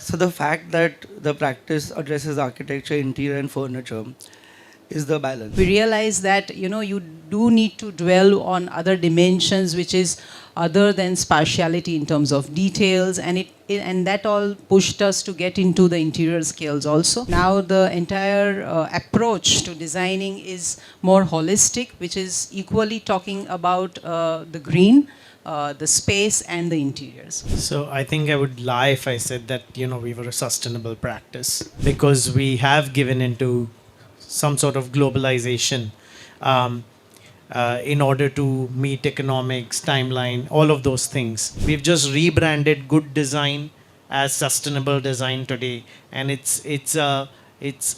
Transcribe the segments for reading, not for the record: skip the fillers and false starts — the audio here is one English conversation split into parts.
So the fact that the practice addresses architecture, interior, and furniture is the balance. We realize that you do need to dwell on other dimensions, which is other than spatiality in terms of details, and and that all pushed us to get into the interior skills also. Now the entire approach to designing is more holistic, which is equally talking about the green, the space, and the interiors. So I think I would lie if I said that we were a sustainable practice, because we have given into some sort of globalization um, in order to meet economics, timeline, all of those things. We've just rebranded good design as sustainable design today, and it's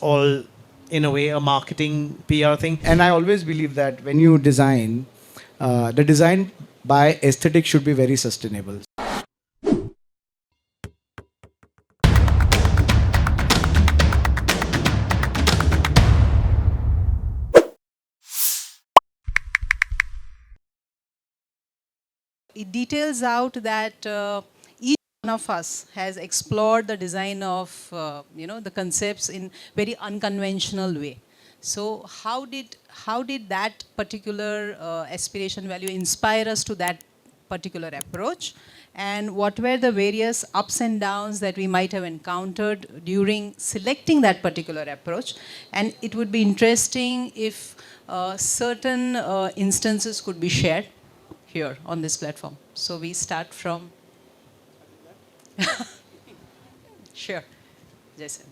all in a way a marketing PR thing. And I always believe that when you design, the design by aesthetic should be very sustainable. It details out that each one of us has explored the design of the concepts in very unconventional way. So how did that particular aspiration value inspire us to that particular approach, and what were the various ups and downs that we might have encountered during selecting that particular approach? And it would be interesting if certain instances could be shared here on this platform. So we start from sure, Jason.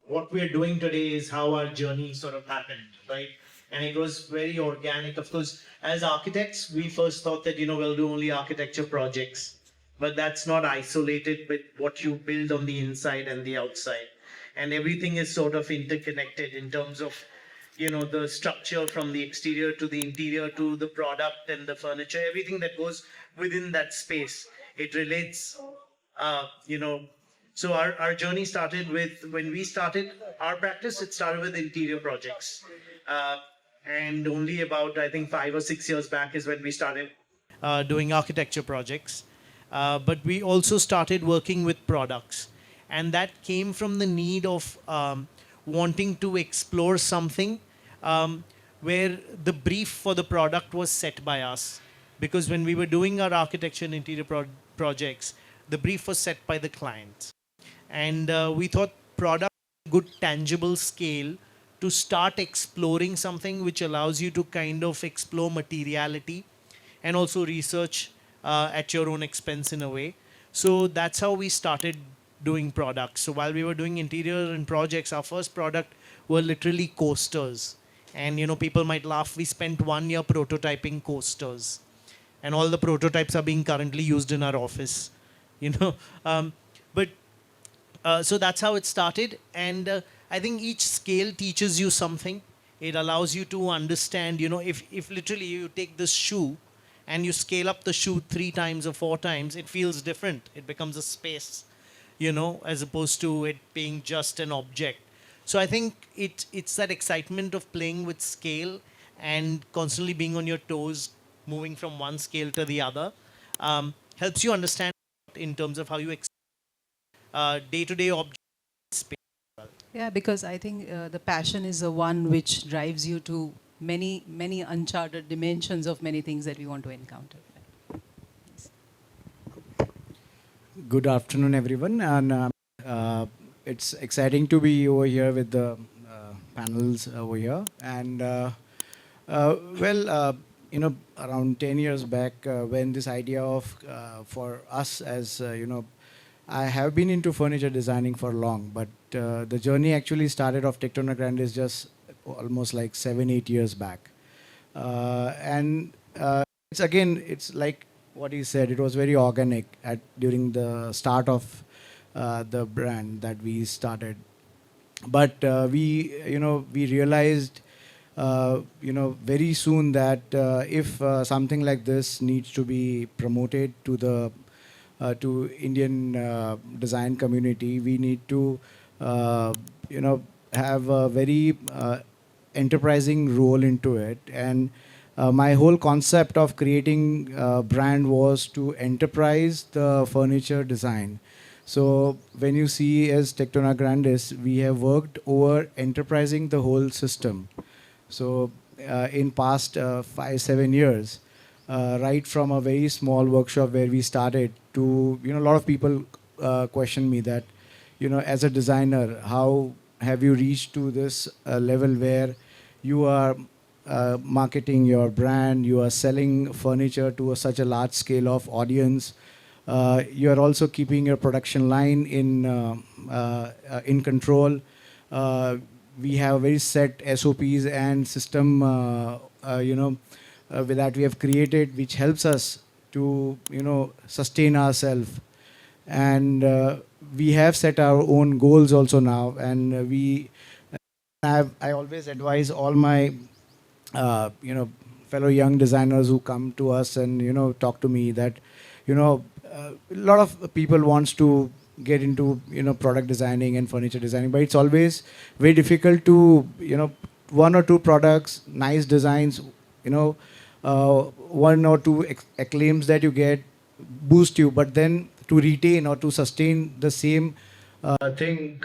What we're doing today is how our journey sort of happened, right? And it was very organic. Of course, as architects, we first thought that, we'll do only architecture projects. But that's not isolated with what you build on the inside and the outside. And everything is sort of interconnected in terms of, the structure from the exterior to the interior to the product and the furniture, everything that goes within that space. It relates, so our journey started with, when we started our practice, it started with interior projects. And only about, I think, 5 or 6 years back is when we started doing architecture projects. But we also started working with products. And that came from the need of wanting to explore something where the brief for the product was set by us. Because when we were doing our architecture and interior projects, the brief was set by the clients. And we thought product good tangible scale to start exploring something which allows you to kind of explore materiality and also research at your own expense in a way. So that's how we started doing products. So while we were doing interior and projects, our first product were literally coasters. And people might laugh, we spent 1 year prototyping coasters. And all the prototypes are being currently used in our office. But so that's how it started. And I think each scale teaches you something. It allows you to understand, if literally you take this shoe and you scale up the shoe 3 times or 4 times, it feels different. It becomes a space, as opposed to it being just an object. So I think it's that excitement of playing with scale and constantly being on your toes, moving from one scale to the other, helps you understand in terms of how you day-to-day objects. Yeah, because I think the passion is the one which drives you to many uncharted dimensions of many things that we want to encounter. Good afternoon, everyone, and it's exciting to be over here with the panels over here. And around 10 years back, when this idea of for us as I have been into furniture designing for long, but the journey actually started of Tectona Grandis just almost like 7-8 years back. And it's like what he said, it was very organic during the start of the brand that we started. But we realized very soon that if something like this needs to be promoted to the to Indian design community, we need to have a very enterprising role into it. And my whole concept of creating a brand was to enterprise the furniture design. So when you see as Tectona Grandis, we have worked over enterprising the whole system. So in past 5-7 years, right from a very small workshop where we started to, a lot of people question me that, as a designer, how have you reached to this level where you are marketing your brand, you are selling furniture to such a large scale of audience. You are also keeping your production line in control. We have very set SOPs and system, that we have created, which helps us to, sustain ourselves. And we have set our own goals also now, and I always advise all my fellow young designers who come to us and talk to me that a lot of people wants to get into product designing and furniture designing, but it's always very difficult to one or two products, nice designs, one or two acclaims that you get boost you, but then to retain or to sustain the same thing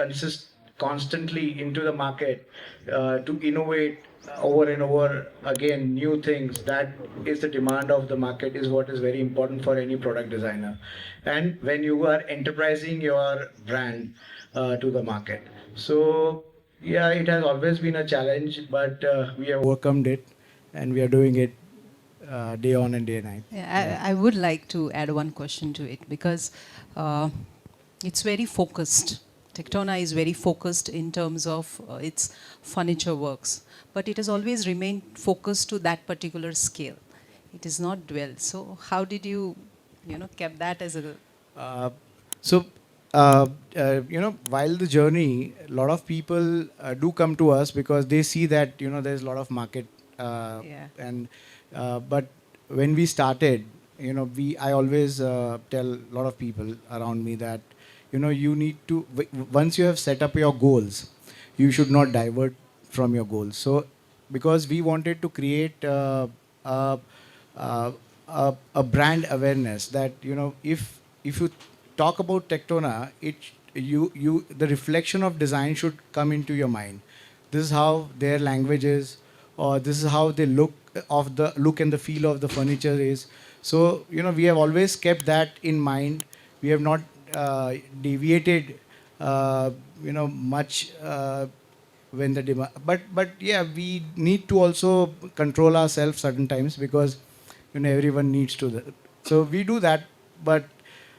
constantly into the market, to innovate over and over again new things, that is the demand of the market, is what is very important for any product designer. And when you are enterprising your brand to the market, so yeah, it has always been a challenge, but we have overcome it, and we are doing it day on and day night. Yeah, I would like to add one question to it, because it's very focused. Tectona is very focused in terms of its furniture works, but it has always remained focused to that particular scale. It is not dwell. So how did you, kept that as a... So, while the journey, a lot of people do come to us because they see that, there's a lot of market. Yeah. And but when we started, I always tell a lot of people around me that, you need to, once you have set up your goals, you should not divert from your goals. So, because we wanted to create a brand awareness that, if you talk about Tectona, the reflection of design should come into your mind. This is how their language is, or this is how they look and the feel of the furniture is. So, we have always kept that in mind. We have not deviated, much when the demand. But yeah, we need to also control ourselves certain times, because everyone needs to. So we do that. But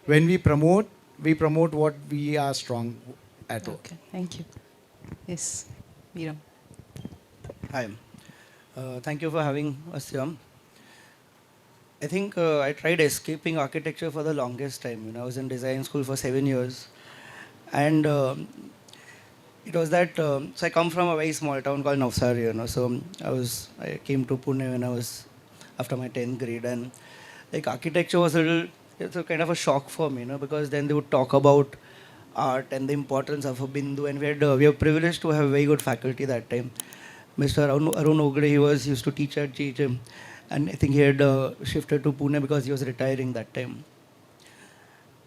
when we promote what we are strong at. Okay, thank you. Yes, Veeram. Hi. Thank you for having us here. I think I tried escaping architecture for the longest time. I was in design school for 7 years. And it was that, so I come from a very small town called Navsari, so I came to Pune when I was after my 10th grade. And like architecture was it's a kind of a shock for me, because then they would talk about art and the importance of a bindu. And we were privileged to have very good faculty that time. Mr. Arun Ogre, he used to teach at GHM, and I think he had shifted to Pune because he was retiring that time.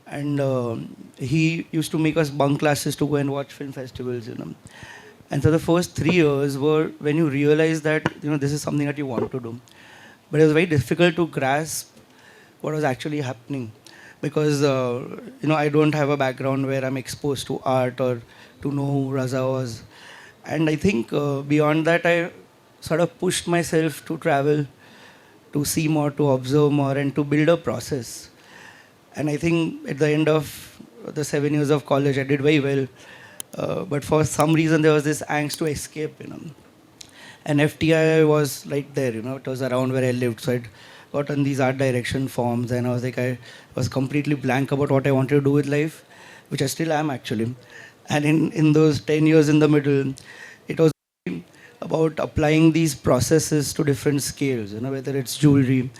And he used to make us bunk classes to go and watch film festivals, And so the first 3 years were when you realize that, this is something that you want to do. But it was very difficult to grasp what was actually happening, because, I don't have a background where I'm exposed to art or to know who Raza was. And I think beyond that, I sort of pushed myself to travel, to see more, to observe more, and to build a process. And I think at the end of the 7 years of college, I did very well. But for some reason, there was this angst to escape, And FTI was right there, it was around where I lived. So I'd gotten these art direction forms, and I was completely blank about what I wanted to do with life, which I still am actually. And in those 10 years in the middle, it was about applying these processes to different scales, whether it's jewelry.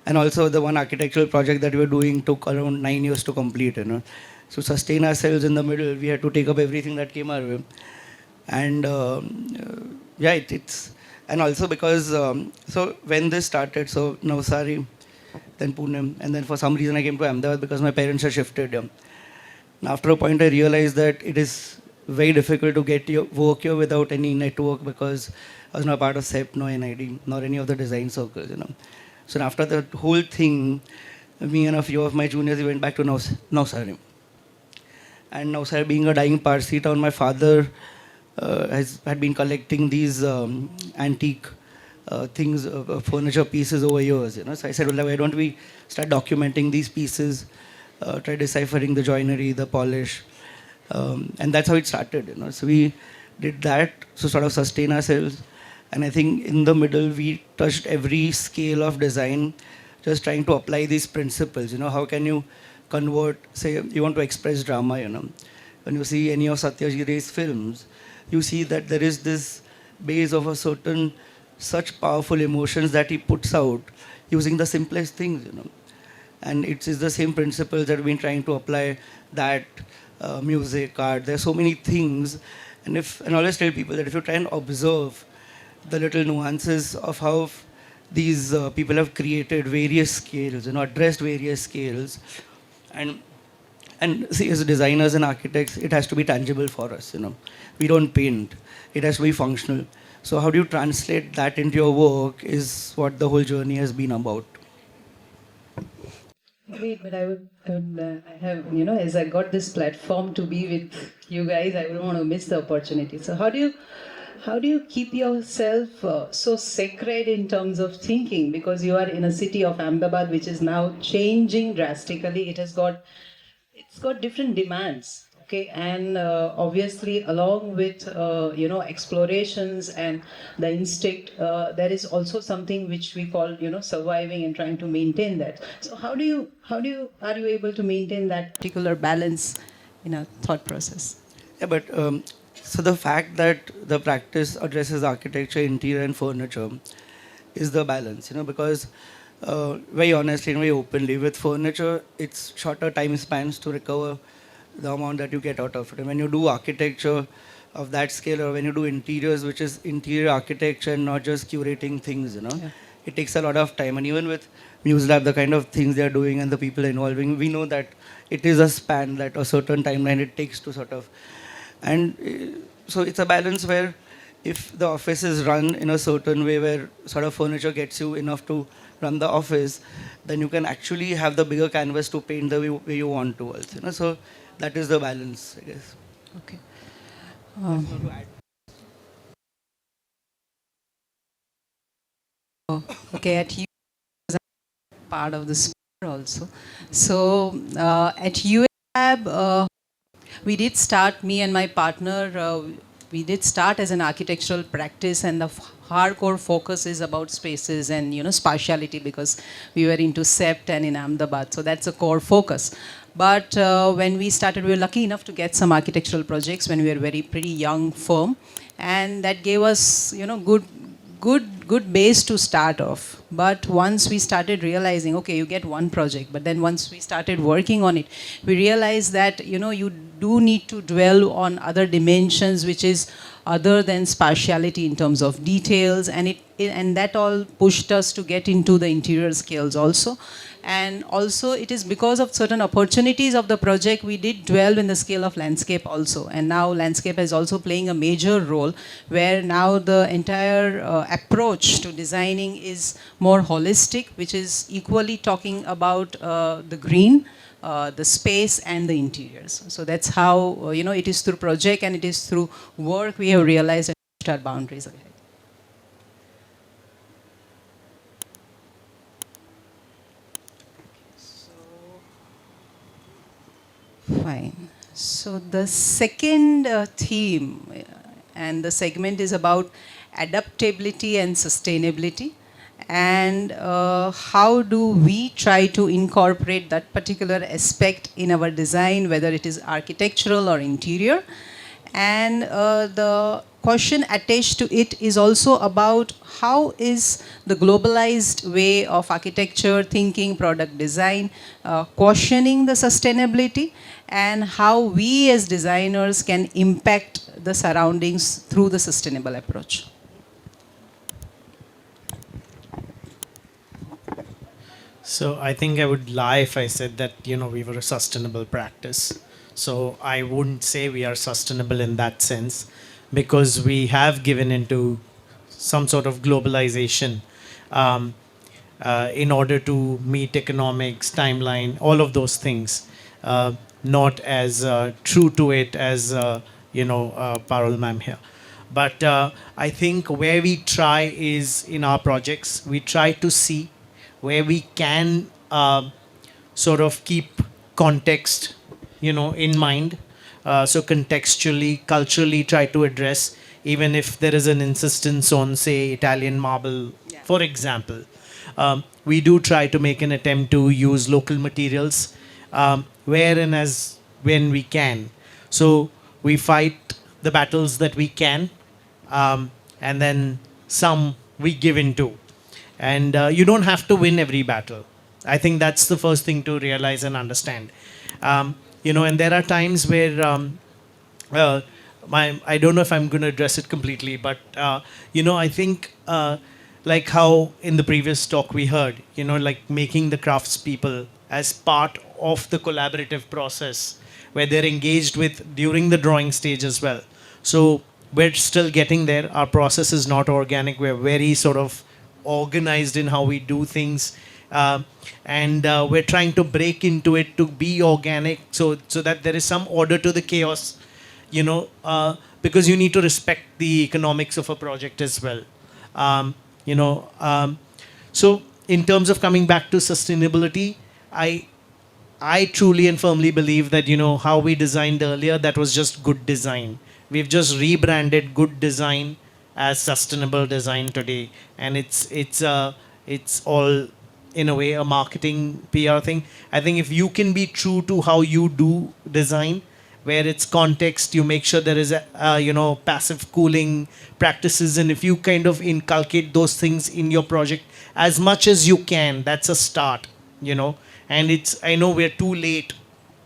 And also the one architectural project that we were doing took around 9 years to complete, So sustain ourselves in the middle, we had to take up everything that came our way. And And also because, so when this started, so Navsari, then Pune, and then for some reason I came to Ahmedabad because my parents had shifted. And after a point, I realized that it is very difficult to get your work here without any network because I was not part of SEP, nor NID, nor any of the design circles, you know. So after the whole thing, me and a few of my juniors, we went back to Navsari. And Navsari being a dying Parsi town, my father had been collecting these antique things, furniture pieces over years, you know. So I said, well, why don't we start documenting these pieces, try deciphering the joinery, the polish, and that's how it started, you know. So we did that to sort of sustain ourselves. And I think in the middle, we touched every scale of design, just trying to apply these principles. You know, how can you convert, say, you want to express drama, you know. When you see any of Satyajit Ray's films, you see that there is this base of a certain, such powerful emotions that he puts out using the simplest things, you know. And it is the same principles that we've been trying to apply, that music, art, there's so many things. And I always tell people that if you try and observe the little nuances of how these people have created various scales, you know, addressed various scales, and see, as designers and architects, it has to be tangible for us, you know. We don't paint. It has to be functional. So how do you translate that into your work is what the whole journey has been about. Great, but I have, you know, as I got this platform to be with you guys, I wouldn't want to miss the opportunity. So how do you keep yourself so sacred in terms of thinking? Because you are in a city of Ahmedabad, which is now changing drastically. It's got different demands. Okay, and obviously along with you know, explorations and the instinct, there is also something which we call, you know, surviving and trying to maintain that. So are you able to maintain that particular balance in a thought process? Yeah, but so the fact that the practice addresses architecture, interior, and furniture is the balance, you know, because very honestly and very openly, with furniture, it's shorter time spans to recover the amount that you get out of it. And when you do architecture of that scale, or when you do interiors, which is interior architecture and not just curating things, you know, yeah, it takes a lot of time. And even with MuseLAB, the kind of things they're doing and the people involving, we know that it is a span, that a certain timeline it takes to sort of, and so it's a balance where if the office is run in a certain way where sort of furniture gets you enough to run the office, then you can actually have the bigger canvas to paint the way you want to also, you know. So that is the balance, I guess. Okay. Okay, at you part of this also. So at ULab, we did start, me and my partner, we did start as an architectural practice, and the hardcore focus is about spaces and, you know, spatiality, because we were into SEPT and in Ahmedabad. So that's a core focus. But when we started, we were lucky enough to get some architectural projects when we were pretty young firm, and that gave us, you know, good base to start off. But once we started realizing, okay, you get one project, but then once we started working on it, we realized that, you know, you do need to dwell on other dimensions, which is other than spatiality in terms of details, and that all pushed us to get into the interior scales also. And also it is because of certain opportunities of the project, we did dwell in the scale of landscape also. And now landscape is also playing a major role, where now the entire approach to designing is more holistic, which is equally talking about the green, the space and the interiors. So that's how, you know, it is through project and it is through work we have realized our boundaries ahead. Fine. So the second theme and the segment is about adaptability and sustainability, and how do we try to incorporate that particular aspect in our design, whether it is architectural or interior. And the question attached to it is also about how is the globalized way of architecture, thinking, product design, cautioning the sustainability, and how we as designers can impact the surroundings through the sustainable approach. So I think I would lie if I said that, we were a sustainable practice. So I wouldn't say we are sustainable in that sense, because we have given into some sort of globalization, um, in order to meet economics, timeline, all of those things, not as true to it as, Parul ma'am here. But I think where we try is in our projects, we try to see where we can sort of keep context, in mind. So contextually, culturally, try to address, even if there is an insistence on, say, Italian marble, for example. We do try to make an attempt to use local materials, where and as when we can. So we fight the battles that we can, and then some we give into. And you don't have to win every battle. I think that's the first thing to realize and understand. And there are times where uh, I don't know if I'm going to address it completely, but I think like how in the previous talk we heard, like making the craftspeople as part of the collaborative process, where they're engaged with during the drawing stage as well. So we're still getting there. Our process is not organic. We're very sort of organized in how we do things. And we're trying to break into it to be organic, so that there is some order to the chaos, because you need to respect the economics of a project as well. Um, you know, um, so in terms of coming back to sustainability, I truly and firmly believe that, how we designed earlier, that was just good design. We've just rebranded good design as sustainable design today, and it's all in a way a marketing PR thing. I think if you can be true to how you do design, where it's context, you make sure there is passive cooling practices, and if you kind of inculcate those things in your project as much as you can, that's a start. And I know we're too late,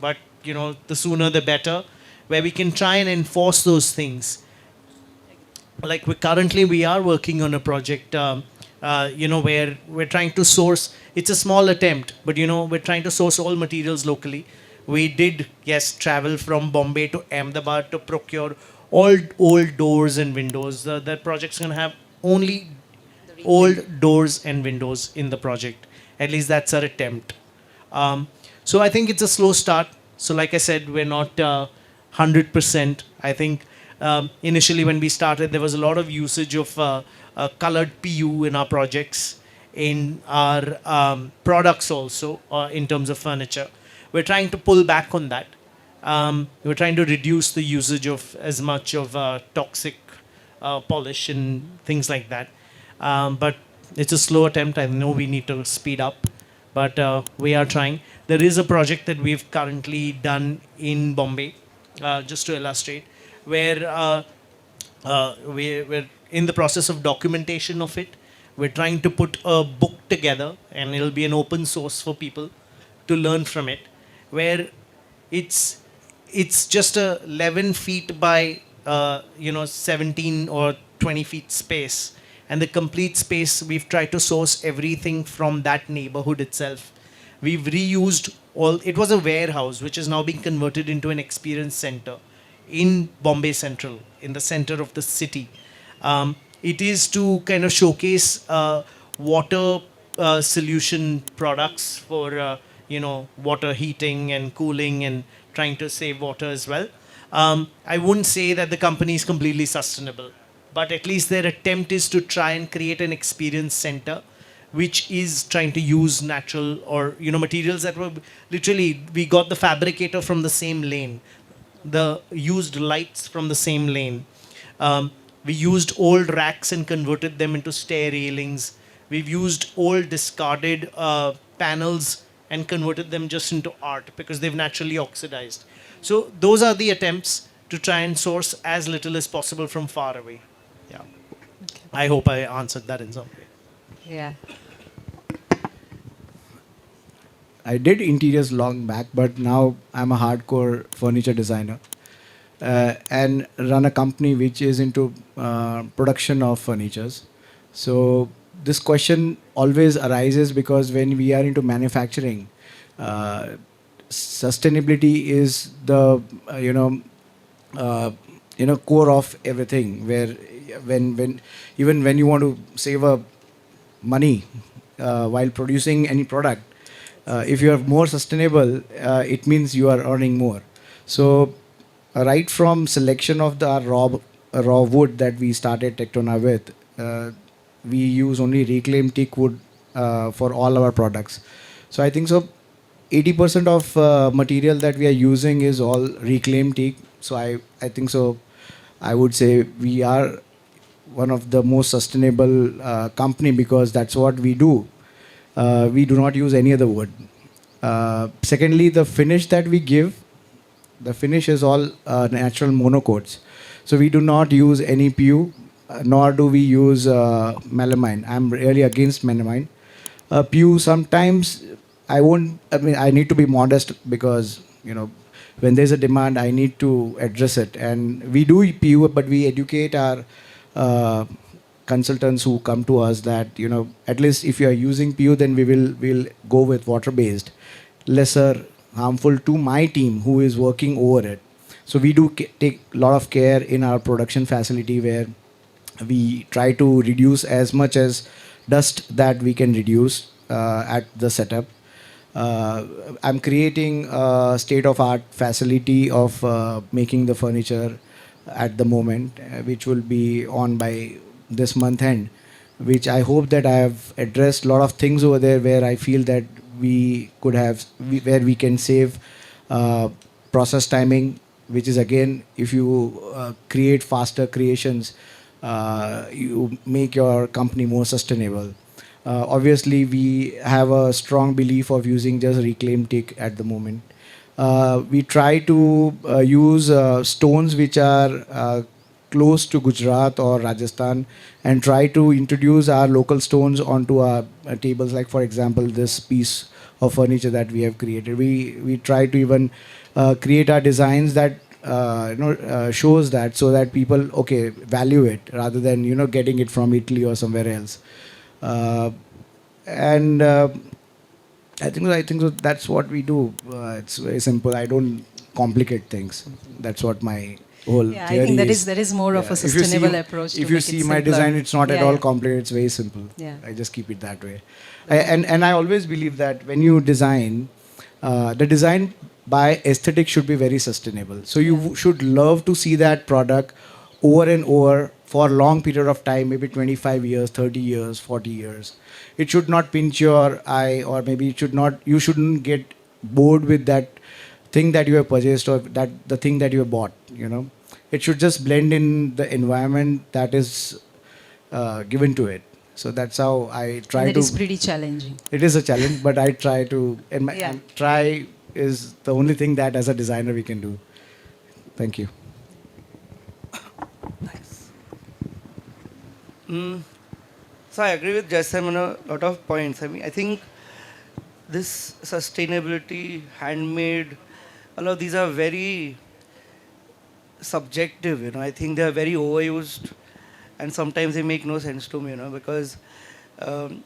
but the sooner the better, where we can try and enforce those things. Like we are working on a project, where we're trying to source. It's a small attempt, but we're trying to source all materials locally. We did, yes, travel from Bombay to Ahmedabad to procure old doors and windows. That project's going to have only old doors and windows in the project. At least that's our attempt. So I think it's a slow start. So like I said, we're not 100%. I think initially when we started, there was a lot of usage of colored PU in our projects, in our products also, in terms of furniture. We're trying to pull back on that. We're trying to reduce the usage of as much of toxic polish and things like that. But it's a slow attempt. I know we need to speed up, but we are trying. There is a project that we've currently done in Bombay, just to illustrate, where we're in the process of documentation of it. We're trying to put a book together, and it'll be an open source for people to learn from it, where it's it's just a 11 feet by 17 or 20 feet space, and the complete space we've tried to source everything from that neighborhood itself. We've reused all. It was a warehouse which is now being converted into an experience center in Bombay Central, in the center of the city. It is to kind of showcase water solution products for water heating and cooling, and trying to save water as well. I wouldn't say that the company is completely sustainable, but at least their attempt is to try and create an experience center which is trying to use natural, or materials that were literally, we got the fabricator from the same lane, the used lights from the same lane. We used old racks and converted them into stair railings. We've used old discarded panels and converted them just into art, because they've naturally oxidized. So those are the attempts to try and source as little as possible from far away. Yeah. I hope I answered that in some way. Yeah. I did interiors long back, but now I'm a hardcore furniture designer and run a company which is into production of furnitures. So this question always arises because when we are into manufacturing, uh, sustainability is the uh, core of everything. Where when even when you want to save a money while producing any product, if you are more sustainable, it means you are earning more. So right from selection of the raw wood that we started Tectona with, we use only reclaimed teak wood for all our products. So I think so 80% of material that we are using is all reclaimed teak. So I think so I would say we are one of the most sustainable company because that's what we do. We do not use any other wood. Secondly, the finish that we give, the finish is all natural monocoats. So we do not use any PU, nor do we use melamine. I'm really against melamine. PU sometimes I won't. I mean, I need to be modest because when there's a demand, I need to address it. And we do PU, but we educate our uh, consultants who come to us that at least if you are using PU, then we'll go with water based, lesser harmful to my team who is working over it. So we do take a lot of care in our production facility where we try to reduce as much as dust that we can reduce at the setup. uh, I'm creating a state of art facility of making the furniture at the moment, which will be on by this month end, which I hope that I have addressed a lot of things over there where I feel that where we can save uh, process timing, which is again, if you create faster creations, you make your company more sustainable. Obviously, we have a strong belief of using just reclaimed teak at the moment. We try to use stones which are close to Gujarat or Rajasthan and try to introduce our local stones onto our tables. Like, for example, this piece of furniture that we have created. We try to even create our designs that shows that, so that people value it rather than getting it from Italy or somewhere else. Uh, and I think so that's what we do. It's very simple. I don't complicate things. That's what my whole Yeah, I theory think is. that is more of a If you see, sustainable approach to if you make it see my simpler. design, it's not at Yeah, all yeah. complicated. It's very simple. Yeah. I just keep it that way. And I always believe that when you design, the design by aesthetic should be very sustainable. So you should love to see that product over and over for a long period of time, maybe 25 years, 30 years, 40 years. It should not pinch your eye, or maybe you shouldn't get bored with that thing that you have purchased, or that the thing that you have bought. It should just blend in the environment that is given to it. So that's how I And try that to. is pretty challenging. It is a challenge, but I try to, Yeah. and try is the only thing that as a designer we can do. Thank you. So I agree with Jaseem on a lot of points. I mean, I think this sustainability, handmade, all of these are very subjective. I think they are very overused, and sometimes they make no sense to me. Um,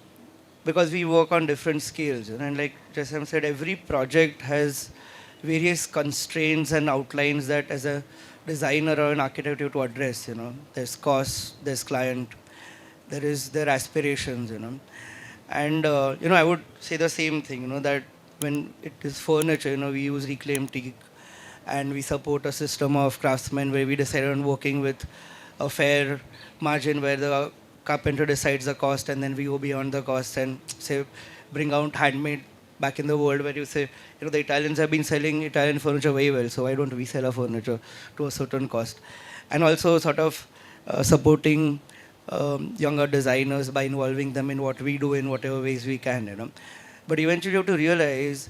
because we work on different scales. And like Jaseem said, every project has various constraints and outlines that, as a designer or an architect, you have to address. There's cost, there's client, there is their aspirations. And I would say the same thing. That when it is furniture, we use reclaimed teak, and we support a system of craftsmen where we decide on working with a fair margin where the carpenter decides the cost, and then we go beyond the cost and say bring out handmade back in the world, where you say, the Italians have been selling Italian furniture very well, so why don't we sell our furniture to a certain cost? And also sort of supporting younger designers by involving them in what we do in whatever ways we can. But eventually you have to realize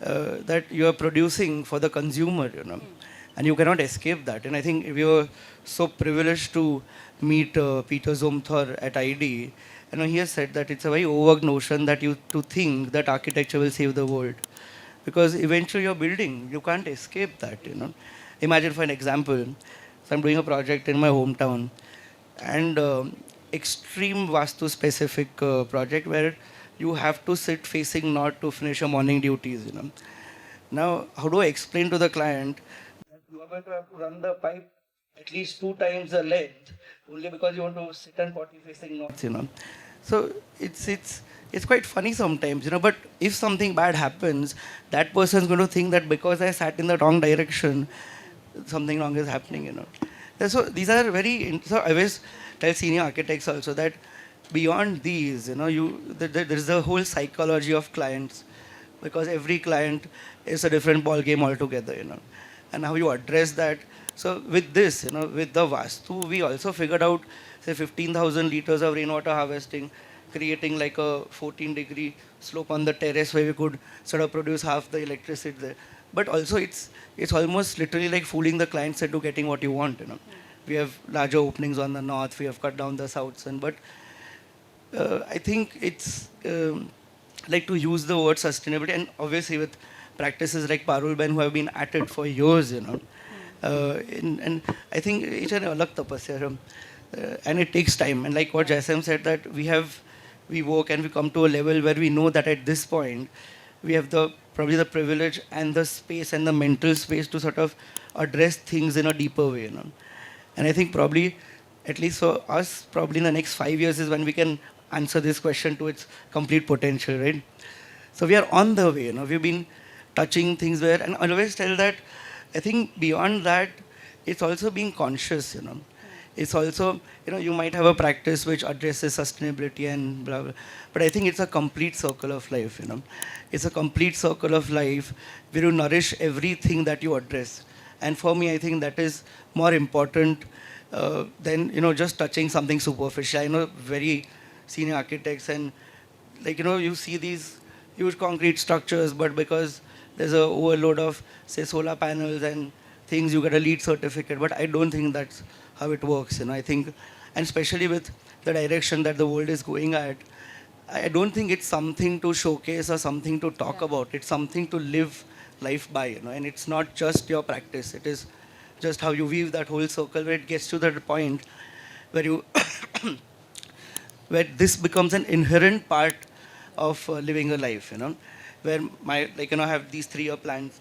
that you are producing for the consumer. And you cannot escape that. And I think if you're so privileged to meet Peter Zumthor at ID, he has said that it's a very overworked notion that you to think that architecture will save the world, because eventually you're building, you can't escape that. Imagine, for an example, so I'm doing a project in my hometown, and extreme Vastu specific project where you have to sit facing north to finish your morning duties, Now, how do I explain to the client that you are going to have to run the pipe at least 2 times the length only because you want to sit and potty facing north, So it's quite funny sometimes, But if something bad happens, that person's going to think that because I sat in the wrong direction, something wrong is happening, So these are so I always tell senior architects also that beyond these, there's the whole psychology of clients, because every client is a different ball game altogether, and how you address that. So with this, with the Vastu, we also figured out, say, 15,000 liters of rainwater harvesting, creating like a 14-degree slope on the terrace where we could sort of produce half the electricity there. But also it's almost literally like fooling the clients into getting what you want, We have larger openings on the north, we have cut down the south sun, but I think it's like to use the word sustainability, and obviously with practices like Parul Ben who have been at it for years, and I think it's an alag tapasya, and it takes time. And like what Jaseem said, that we work and we come to a level where we know that at this point we have probably the privilege and the space and the mental space to sort of address things in a deeper way, And I think probably, at least for us, probably in the next 5 years is when we can answer this question to its complete potential, right? So we are on the way, We've been touching things where, and I always tell that, I think beyond that, it's also being conscious, It's also, you might have a practice which addresses sustainability and blah, blah, but I think it's a complete circle of life, It's a complete circle of life where you nourish everything that you address. And for me, I think that is more important than, just touching something superficial. I know very senior architects and, you see these huge concrete structures, but because there's an overload of, say, solar panels and things, you get a LEED certificate. But I don't think that's how it works, I think, and especially with the direction that the world is going at, I don't think it's something to showcase or something to talk about. It's something to live life by, and it's not just your practice. It is just how you weave that whole circle where it gets to that point where you, where this becomes an inherent part of living a life, where I have these 3-year plans,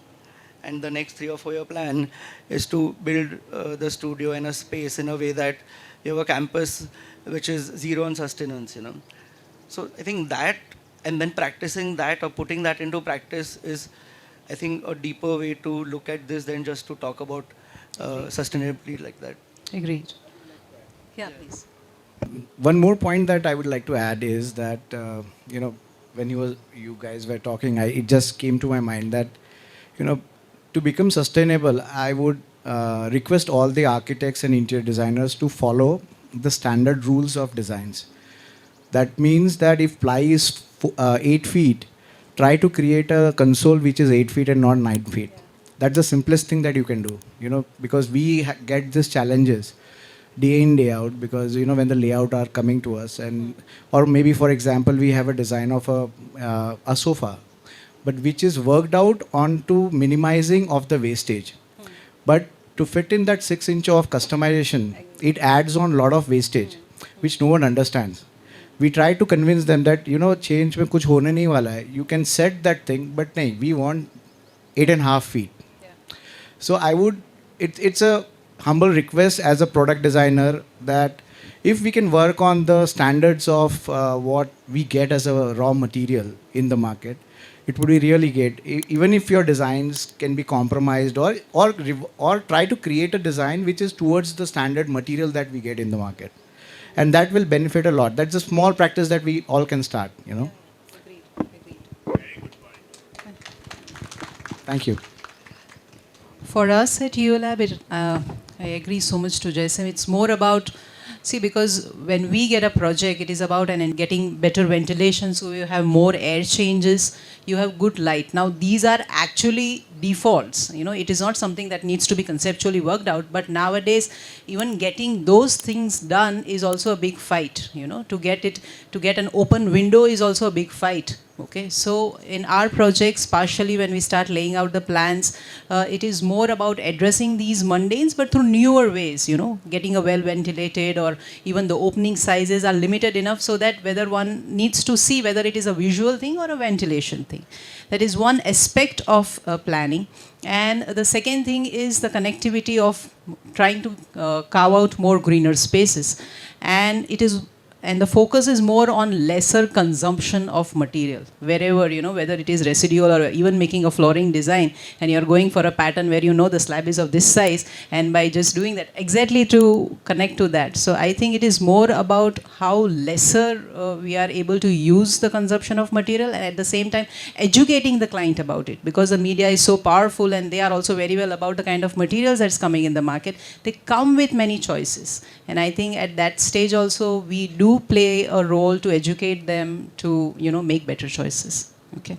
and the next 3 or 4 year plan is to build the studio in a space in a way that you have a campus which is zero on sustenance, So I think that, and then practicing that or putting that into practice is, I think, a deeper way to look at this than just to talk about sustainability like that. Agreed. Yeah, please. One more point that I would like to add is that, when you guys were talking, it just came to my mind that, to become sustainable, I would request all the architects and interior designers to follow the standard rules of designs. That means that if ply is 8 feet, try to create a console which is 8 feet and not 9 feet. That's the simplest thing that you can do, because we get these challenges day in, day out, because, when the layout are coming to us, and, or maybe, for example, we have a design of a sofa, but which is worked out onto minimizing of the wastage. But to fit in that 6 inch of customization, it adds on a lot of wastage, which no one understands. We try to convince them that, change mein kuch hone nahi wala hai. You can set that thing, but nahi, we want 8.5 feet. Yeah. So it's a humble request as a product designer that if we can work on the standards of what we get as a raw material in the market, it would be really great. Even if your designs can be compromised, or try to create a design which is towards the standard material that we get in the market. And that will benefit a lot. That's a small practice that we all can start, Agreed. Thank you. For us at MuseLAB, I agree so much to Jaseem. It's more about, because when we get a project, it is about getting better ventilation, so you have more air changes, you have good light. Now, these are actually defaults. It is not something that needs to be conceptually worked out, but nowadays, even getting those things done is also a big fight. To get an open window is also a big fight. Okay, so in our projects, partially when we start laying out the plans, it is more about addressing these mundanes, but through newer ways, getting a well ventilated, or even the opening sizes are limited enough so that whether one needs to see whether it is a visual thing or a ventilation thing. That is one aspect of planning. And the second thing is the connectivity of trying to carve out more greener spaces. And the focus is more on lesser consumption of material wherever, whether it is residual or even making a flooring design, and you're going for a pattern where the slab is of this size, and by just doing that exactly to connect to that. So I think it is more about how lesser we are able to use the consumption of material, and at the same time educating the client about it, because the media is so powerful and they are also very well about the kind of materials that's coming in the market. They come with many choices, and I think at that stage also we do play a role to educate them to make better choices. Okay.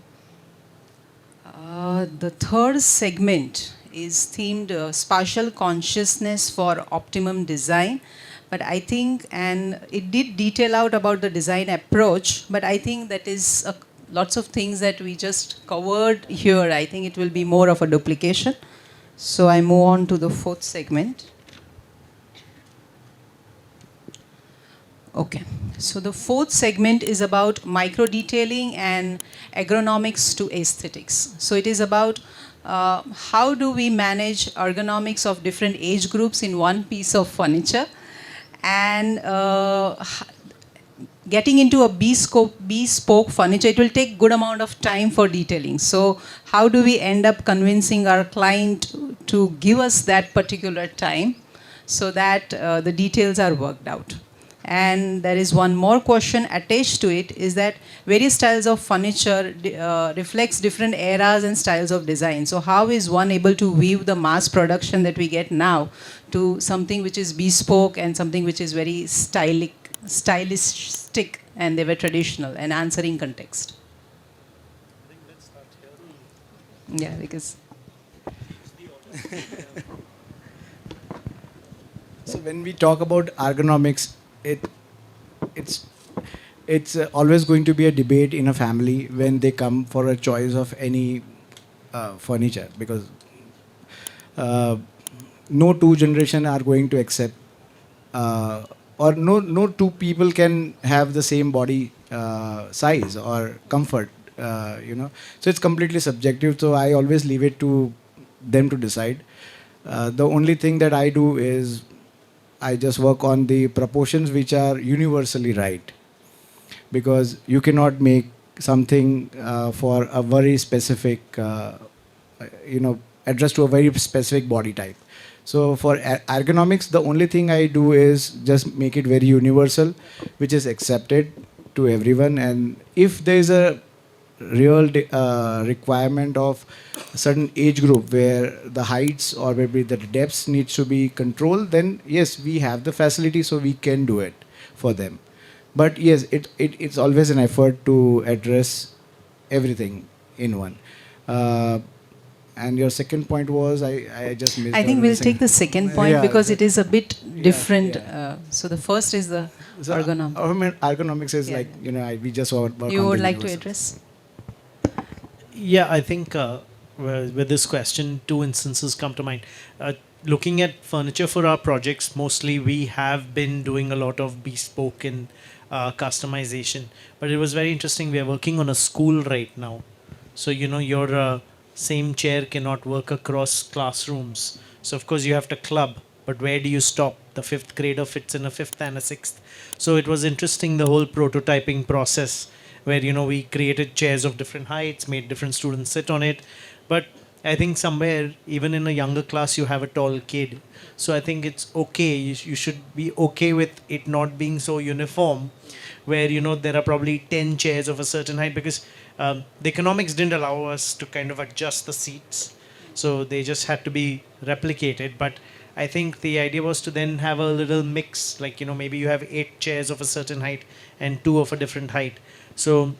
The third segment is themed spatial consciousness for optimum design. But I think, and it did detail out about the design approach, but I think that is lots of things that we just covered here. I think it will be more of a duplication. So I move on to the fourth segment. Okay, so the fourth segment is about micro detailing and ergonomics to aesthetics. So it is about how do we manage ergonomics of different age groups in one piece of furniture, and getting into a bespoke furniture. It will take good amount of time for detailing. So how do we end up convincing our client to give us that particular time so that the details are worked out? And there is one more question attached to it, is that various styles of furniture reflects different eras and styles of design. So how is one able to weave the mass production that we get now to something which is bespoke and something which is very stylistic and they were traditional and answering context? I think let's start here. Yeah, because... So when we talk about ergonomics, it's always going to be a debate in a family when they come for a choice of any furniture, because no two generation are going to accept, or no two people can have the same body size or comfort, So it's completely subjective. So I always leave it to them to decide. The only thing that I do is I just work on the proportions which are universally right, because you cannot make something for a very specific, addressed to a very specific body type. So for ergonomics, the only thing I do is just make it very universal, which is accepted to everyone. And if there is a real requirement of a certain age group where the heights or maybe the depths needs to be controlled, then yes, we have the facility, so we can do it for them. But yes, it's always an effort to address everything in one. And your second point was, I just missed. I think we'll take the second point, Yeah, because it is a bit different. yeah. So the first is the ergonomics. Ergonomics is Yeah. like, we just work You on would the like to universal. address? Yeah, I think with this question, two instances come to mind. Looking at furniture for our projects, mostly we have been doing a lot of bespoke and customization. But it was very interesting. We are working on a school right now. So, your same chair cannot work across classrooms. So, of course, you have to club. But where do you stop? The fifth grader fits in a fifth and a sixth. So it was interesting, the whole prototyping process, where we created chairs of different heights, made different students sit on it. But I think somewhere, even in a younger class, you have a tall kid. So I think it's okay. You should be okay with it not being so uniform, where there are probably 10 chairs of a certain height, because the economics didn't allow us to kind of adjust the seats. So they just had to be replicated. But I think the idea was to then have a little mix, like maybe you have 8 chairs of a certain height and 2 of a different height. So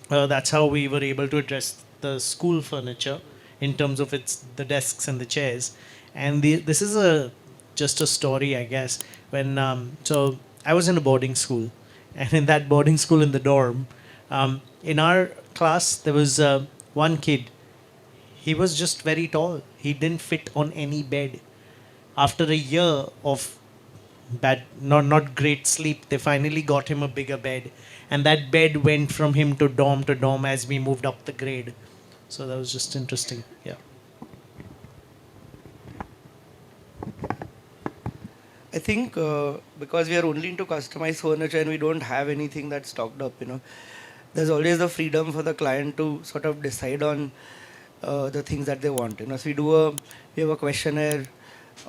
that's how we were able to address the school furniture in terms of the desks and the chairs. And this is just a story, I guess. So I was in a boarding school, and in that boarding school in the dorm, in our class, there was one kid. He was just very tall. He didn't fit on any bed. After a year of bad, not great sleep, they finally got him a bigger bed, and that bed went from him to dorm as we moved up the grade. So that was just interesting. Yeah. I think because we are only into customized furniture and we don't have anything that's stocked up, there's always the freedom for the client to sort of decide on the things that they want. So we have a questionnaire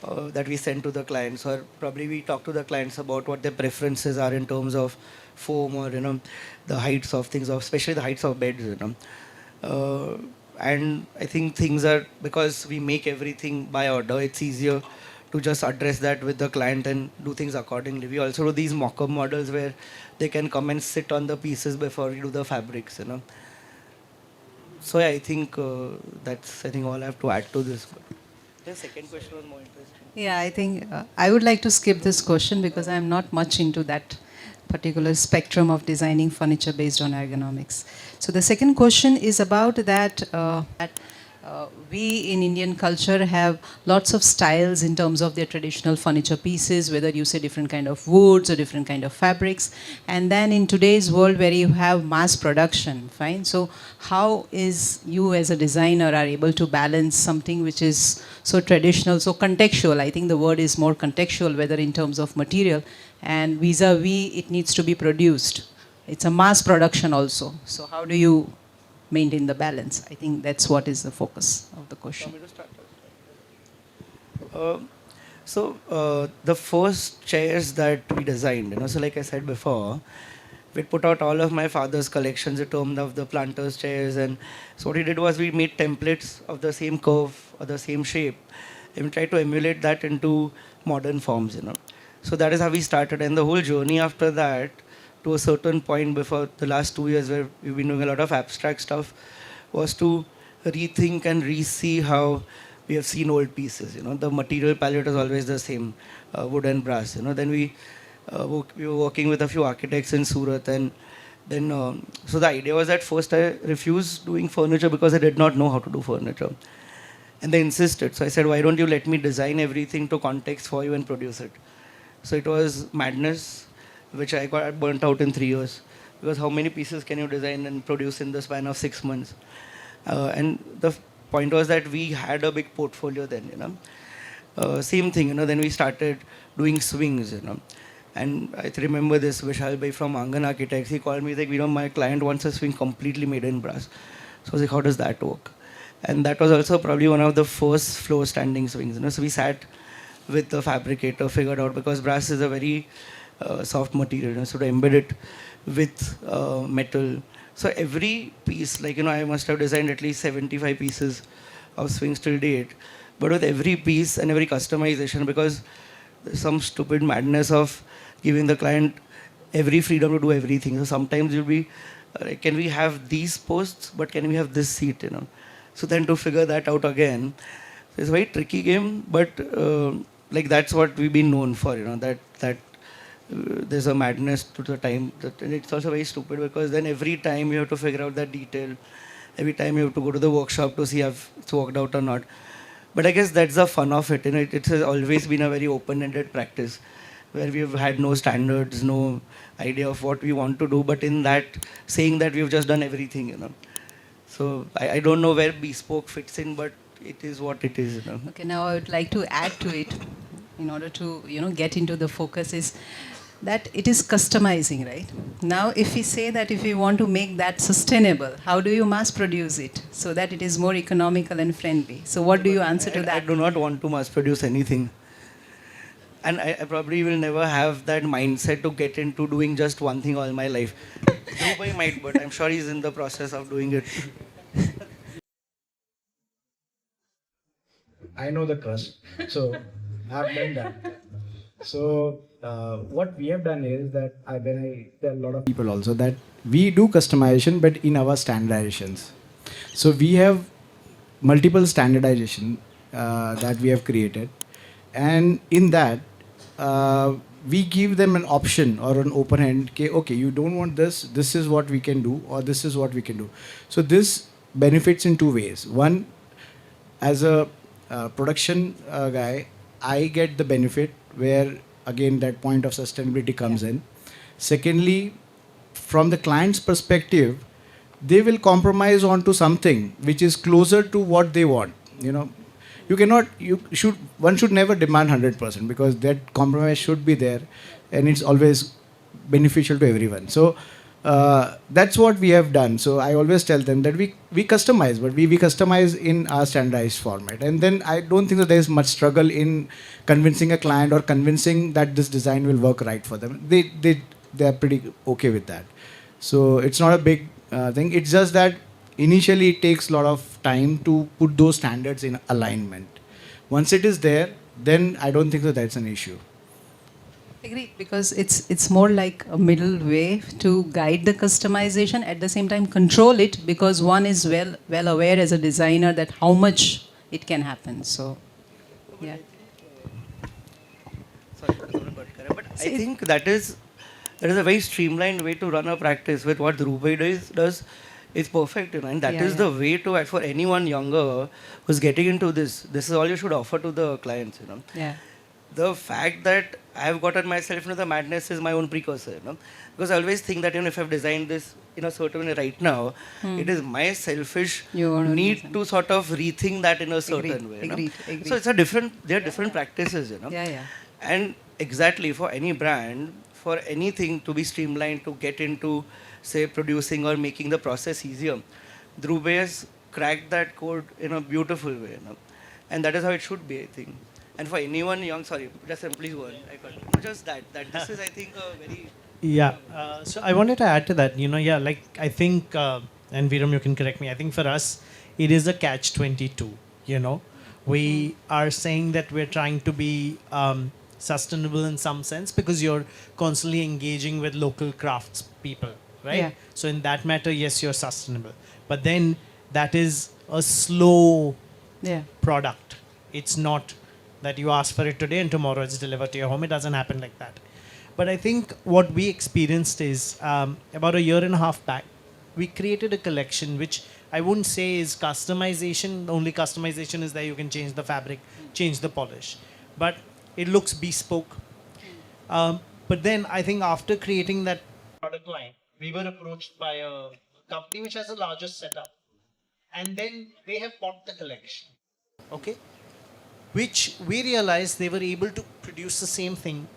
that we send to the clients, or probably we talk to the clients about what their preferences are in terms of foam, or the heights of things, especially the heights of beds. And I think things are, because we make everything by order, it's easier to just address that with the client and do things accordingly. We also do these mock-up models where they can come and sit on the pieces before we do the fabrics. So yeah, I think that's all I have to add to this. The second question was more interesting. Yeah, I think I would like to skip this question because I'm not much into that particular spectrum of designing furniture based on ergonomics. So the second question is about that, we in Indian culture have lots of styles in terms of their traditional furniture pieces, whether you say different kind of woods or different kind of fabrics. And then in today's world where you have mass production, fine. So how is you as a designer are able to balance something which is so traditional, so contextual? I think the word is more contextual, whether in terms of material and vis-a-vis it needs to be produced. It's a mass production also. So how do you maintain the balance? I think that's what is the focus of the question. The first chairs that we designed, so like I said before, we put out all of my father's collections in terms of the planter's chairs, and so what we did was we made templates of the same curve or the same shape, and we tried to emulate that into modern forms. So that is how we started, and the whole journey after that, to a certain point before the last 2 years where we've been doing a lot of abstract stuff, was to rethink and re-see how we have seen old pieces. The material palette is always the same, wood and brass. Then we were working with a few architects in Surat, and then so the idea was that first I refused doing furniture because I did not know how to do furniture, and they insisted. So I said, why don't you let me design everything to context for you and produce it? So it was madness, which I got burnt out in 3 years, because how many pieces can you design and produce in the span of 6 months? And the point was that we had a big portfolio then. Same thing, then we started doing swings. And I remember this Vishal Bhai from Angan Architects. He called me, he's like, my client wants a swing completely made in brass. So I was like, how does that work? And that was also probably one of the first floor standing swings. So we sat with the fabricator, figured out, because brass is a very soft material, so to embed it with metal. So every piece, I must have designed at least 75 pieces of swings till date, but with every piece and every customization, because there's some stupid madness of giving the client every freedom to do everything. So sometimes you'll be, can we have these posts, but can we have this seat, So then to figure that out again, it's a very tricky game, but that's what we've been known for, that there's a madness to the time. And it's also very stupid, because then every time you have to figure out that detail. Every time you have to go to the workshop to see if it's worked out or not. But I guess that's the fun of it. It has always been a very open-ended practice, where we've had no standards, no idea of what we want to do. But in that, saying that we've just done everything. So I don't know where bespoke fits in, but it is what it is. Okay, now I would like to add to it, in order to get into the focus, is that it is customizing, right? Now, if we say that if we want to make that sustainable, how do you mass produce it so that it is more economical and friendly? So what do you answer to that? I do not want to mass produce anything. And I probably will never have that mindset to get into doing just one thing all my life. Nobody might, but I'm sure he's in the process of doing it. I know the crust, so I've done that. So what we have done is that when I tell a lot of people also that we do customization, but in our standardizations. So we have multiple standardization that we have created, and in that we give them an option or an open end. Okay, you don't want this. This is what we can do, or this is what we can do. So this benefits in two ways. One, as a production guy, I get the benefit where again that point of sustainability comes in. Secondly, from the client's perspective, they will compromise onto something which is closer to what they want. You know, one should never demand 100% because that compromise should be there, and it's always beneficial to everyone. So that's what we have done. So I always tell them that we customize, but we customize in our standardized format. And then I don't think that there is much struggle in convincing a client or convincing that this design will work right for them. They are pretty okay with that. So it's not a big thing. It's just that initially it takes a lot of time to put those standards in alignment. Once it is there, then I don't think that that's an issue. Agreed, because it's more like a middle way to guide the customization, at the same time control it, because one is well aware as a designer that how much it can happen. So, yeah. Sorry, but I think that is a very streamlined way to run a practice. With what Dhruvkant does is perfect, you know, and that is the way to, for anyone younger who's getting into this. This is all you should offer to the clients, you know. Yeah. The fact that I have gotten myself into the madness is my own precursor, you know, because I always think that, you know, if I've designed this in a certain way right now, it is my selfish need to sort of rethink that in a certain way. Agreed. So it's there are different practices, you know. Yeah. And exactly, for any brand, for anything to be streamlined, to get into, say, producing or making the process easier, Dhruvkant has cracked that code in a beautiful way, you know? And that is how it should be, I think. And for anyone young, sorry, Jaseem, please go on. Just that this is, I think, a very... Yeah. So I wanted to add to that, you know, yeah, like I think, and Veeram, you can correct me, I think for us, it is a catch-22, you know. We are saying that we're trying to be sustainable in some sense because you're constantly engaging with local crafts people, right? Yeah. So in that matter, yes, you're sustainable. But then that is a slow product. It's not that you ask for it today and tomorrow it's delivered to your home. It doesn't happen like that. But I think what we experienced is about a year and a half back, we created a collection which I wouldn't say is customization. The only customization is that you can change the fabric, change the polish. But it looks bespoke. But then I think after creating that product line, we were approached by a company which has a larger setup. And then they have bought the collection. Okay? Which we realized they were able to produce the same thing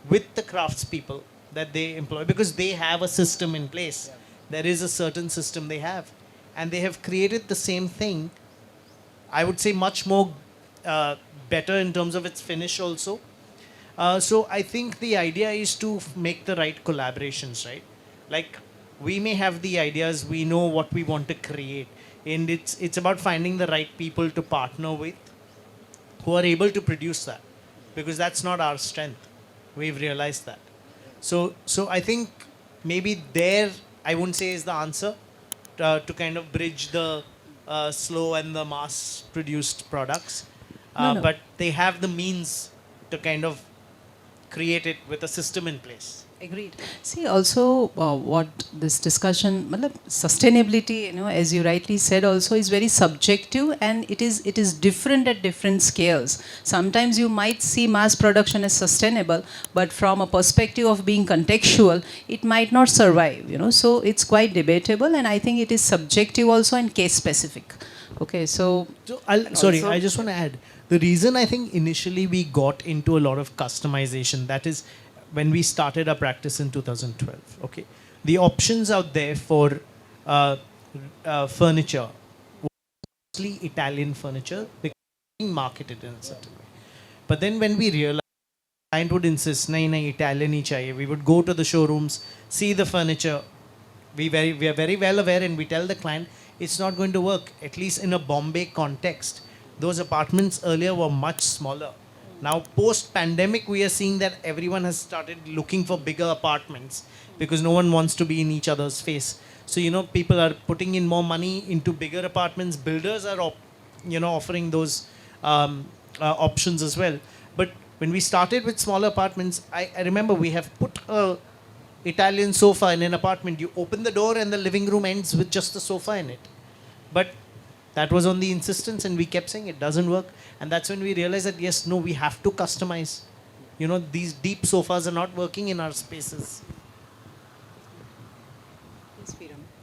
with the craftspeople that they employ because they have a system in place. There is a certain system they have. And they have created the same thing, I would say much more better in terms of its finish also. So I think the idea is to make the right collaborations, right? Like we may have the ideas, we know what we want to create. And it's about finding the right people to partner with who are able to produce that. Because that's not our strength. We've realized that. So I think maybe there, I wouldn't say is the answer to kind of bridge the slow and the mass-produced products. No. But they have the means to kind of create it with a system in place. Agreed. See, also what this discussion, sustainability, you know, as you rightly said, also is very subjective, and it is different at different scales. Sometimes you might see mass production as sustainable, but from a perspective of being contextual, it might not survive. You know, so it's quite debatable, and I think it is subjective also and case specific. Okay, so I just want to add the reason I think initially we got into a lot of customization, that is when we started our practice in 2012. Okay, the options out there for furniture were mostly Italian furniture because being marketed in a certain way. But then when we realized the client would insist, nahi, Italian hi chahiye, we would go to the showrooms, see the furniture. We are very well aware, and we tell the client it's not going to work, at least in a Bombay context. Those apartments earlier were much smaller. Now, post-pandemic, we are seeing that everyone has started looking for bigger apartments because no one wants to be in each other's face. So, you know, people are putting in more money into bigger apartments. Builders are, offering those options as well. But when we started with smaller apartments, I remember we have put a Italian sofa in an apartment. You open the door and the living room ends with just the sofa in it. But that was on the insistence, and we kept saying it doesn't work. And that's when we realized that yes, no, we have to customize. These deep sofas are not working in our spaces.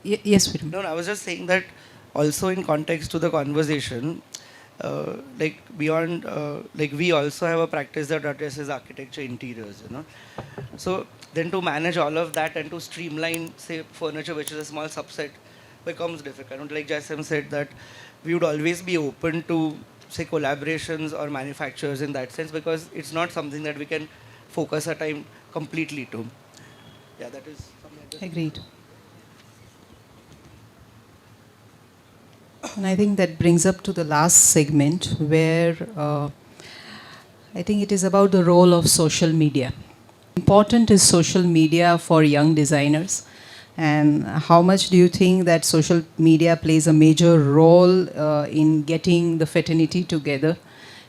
Yes, Veeram. No, no, I was just saying that also in context to the conversation, like beyond, like we also have a practice that addresses architecture interiors, So then to manage all of that and to streamline, say, furniture, which is a small subset, becomes difficult. Like Jaseem said, that we would always be open to, say, collaborations or manufacturers in that sense, because it's not something that we can focus our time completely to. Yeah, that is something like that. Agreed. And I think that brings up to the last segment where I think it is about the role of social media. Important is social media for young designers, and how much do you think that social media plays a major role in getting the fraternity together,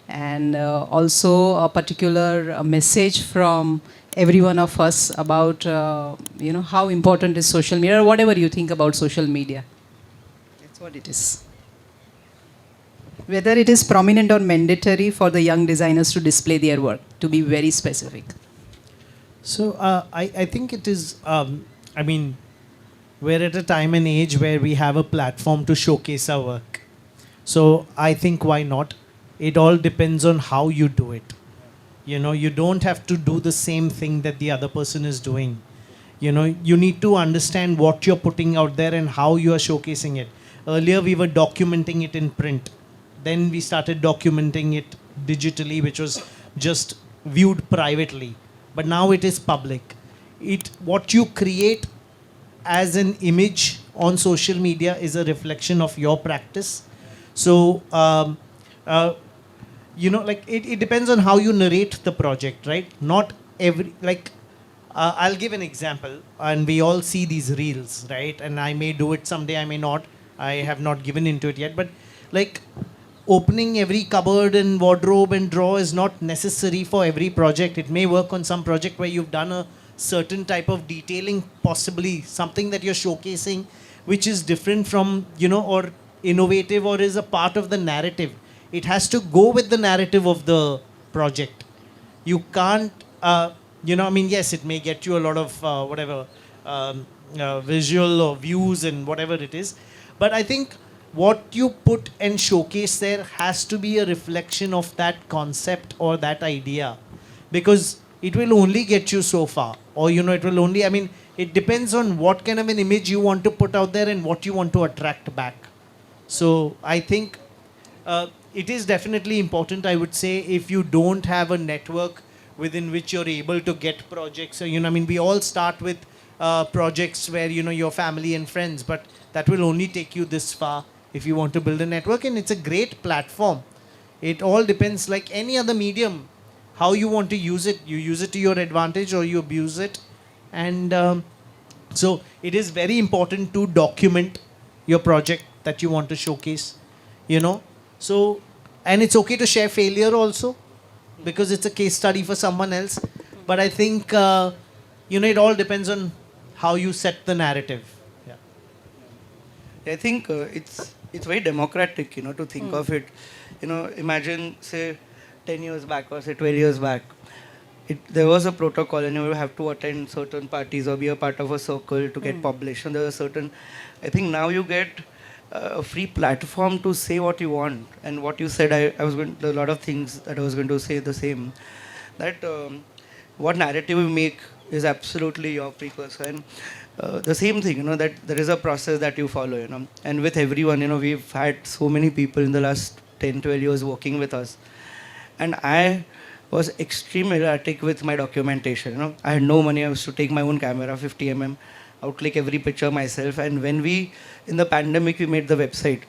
and also a particular message from every one of us about how important is social media, or whatever you think about social media. That's what it is. Whether it is prominent or mandatory for the young designers to display their work, to be very specific. So I think it is, we're at a time and age where we have a platform to showcase our work. So I think why not? It all depends on how you do it. You don't have to do the same thing that the other person is doing. You need to understand what you're putting out there and how you are showcasing it. Earlier we were documenting it in print. Then we started documenting it digitally, which was just viewed privately. But now it is public. What you create as an image on social media is a reflection of your practice. So, it depends on how you narrate the project, right? Not every, I'll give an example, and we all see these reels, right? And I may do it someday, I may not. I have not given into it yet, but opening every cupboard and wardrobe and drawer is not necessary for every project. It may work on some project where you've done a certain type of detailing, possibly something that you're showcasing, which is different from, or innovative, or is a part of the narrative. It has to go with the narrative of the project. You can't, yes, it may get you a lot of visual or views and whatever it is. But I think what you put and showcase there has to be a reflection of that concept or that idea, because it will only get you so far, or it will only, it depends on what kind of an image you want to put out there and what you want to attract back. So I think it is definitely important, I would say, if you don't have a network within which you're able to get projects. So, we all start with projects where, your family and friends, but that will only take you this far if you want to build a network, and it's a great platform. It all depends, like any other medium, how you want to use it. You use it to your advantage or you abuse it. And so it is very important to document your project that you want to showcase, So, and it's okay to share failure also, because it's a case study for someone else. But I think, it all depends on how you set the narrative. I think it's very democratic, to think of it. Imagine, say, 10 years back or say 12 years back, there was a protocol and you would have to attend certain parties or be a part of a circle to get published. And there was a certain, I think now you get a free platform to say what you want. And what you said, I was going to, a lot of things that I was going to say the same. That what narrative you make is absolutely your precursor. And the same thing, that there is a process that you follow, and with everyone, we've had so many people in the last 10, 12 years working with us. And I was extremely erratic with my documentation, I had no money. I used to take my own camera, 50 I would click every picture myself. And when in the pandemic, we made the website,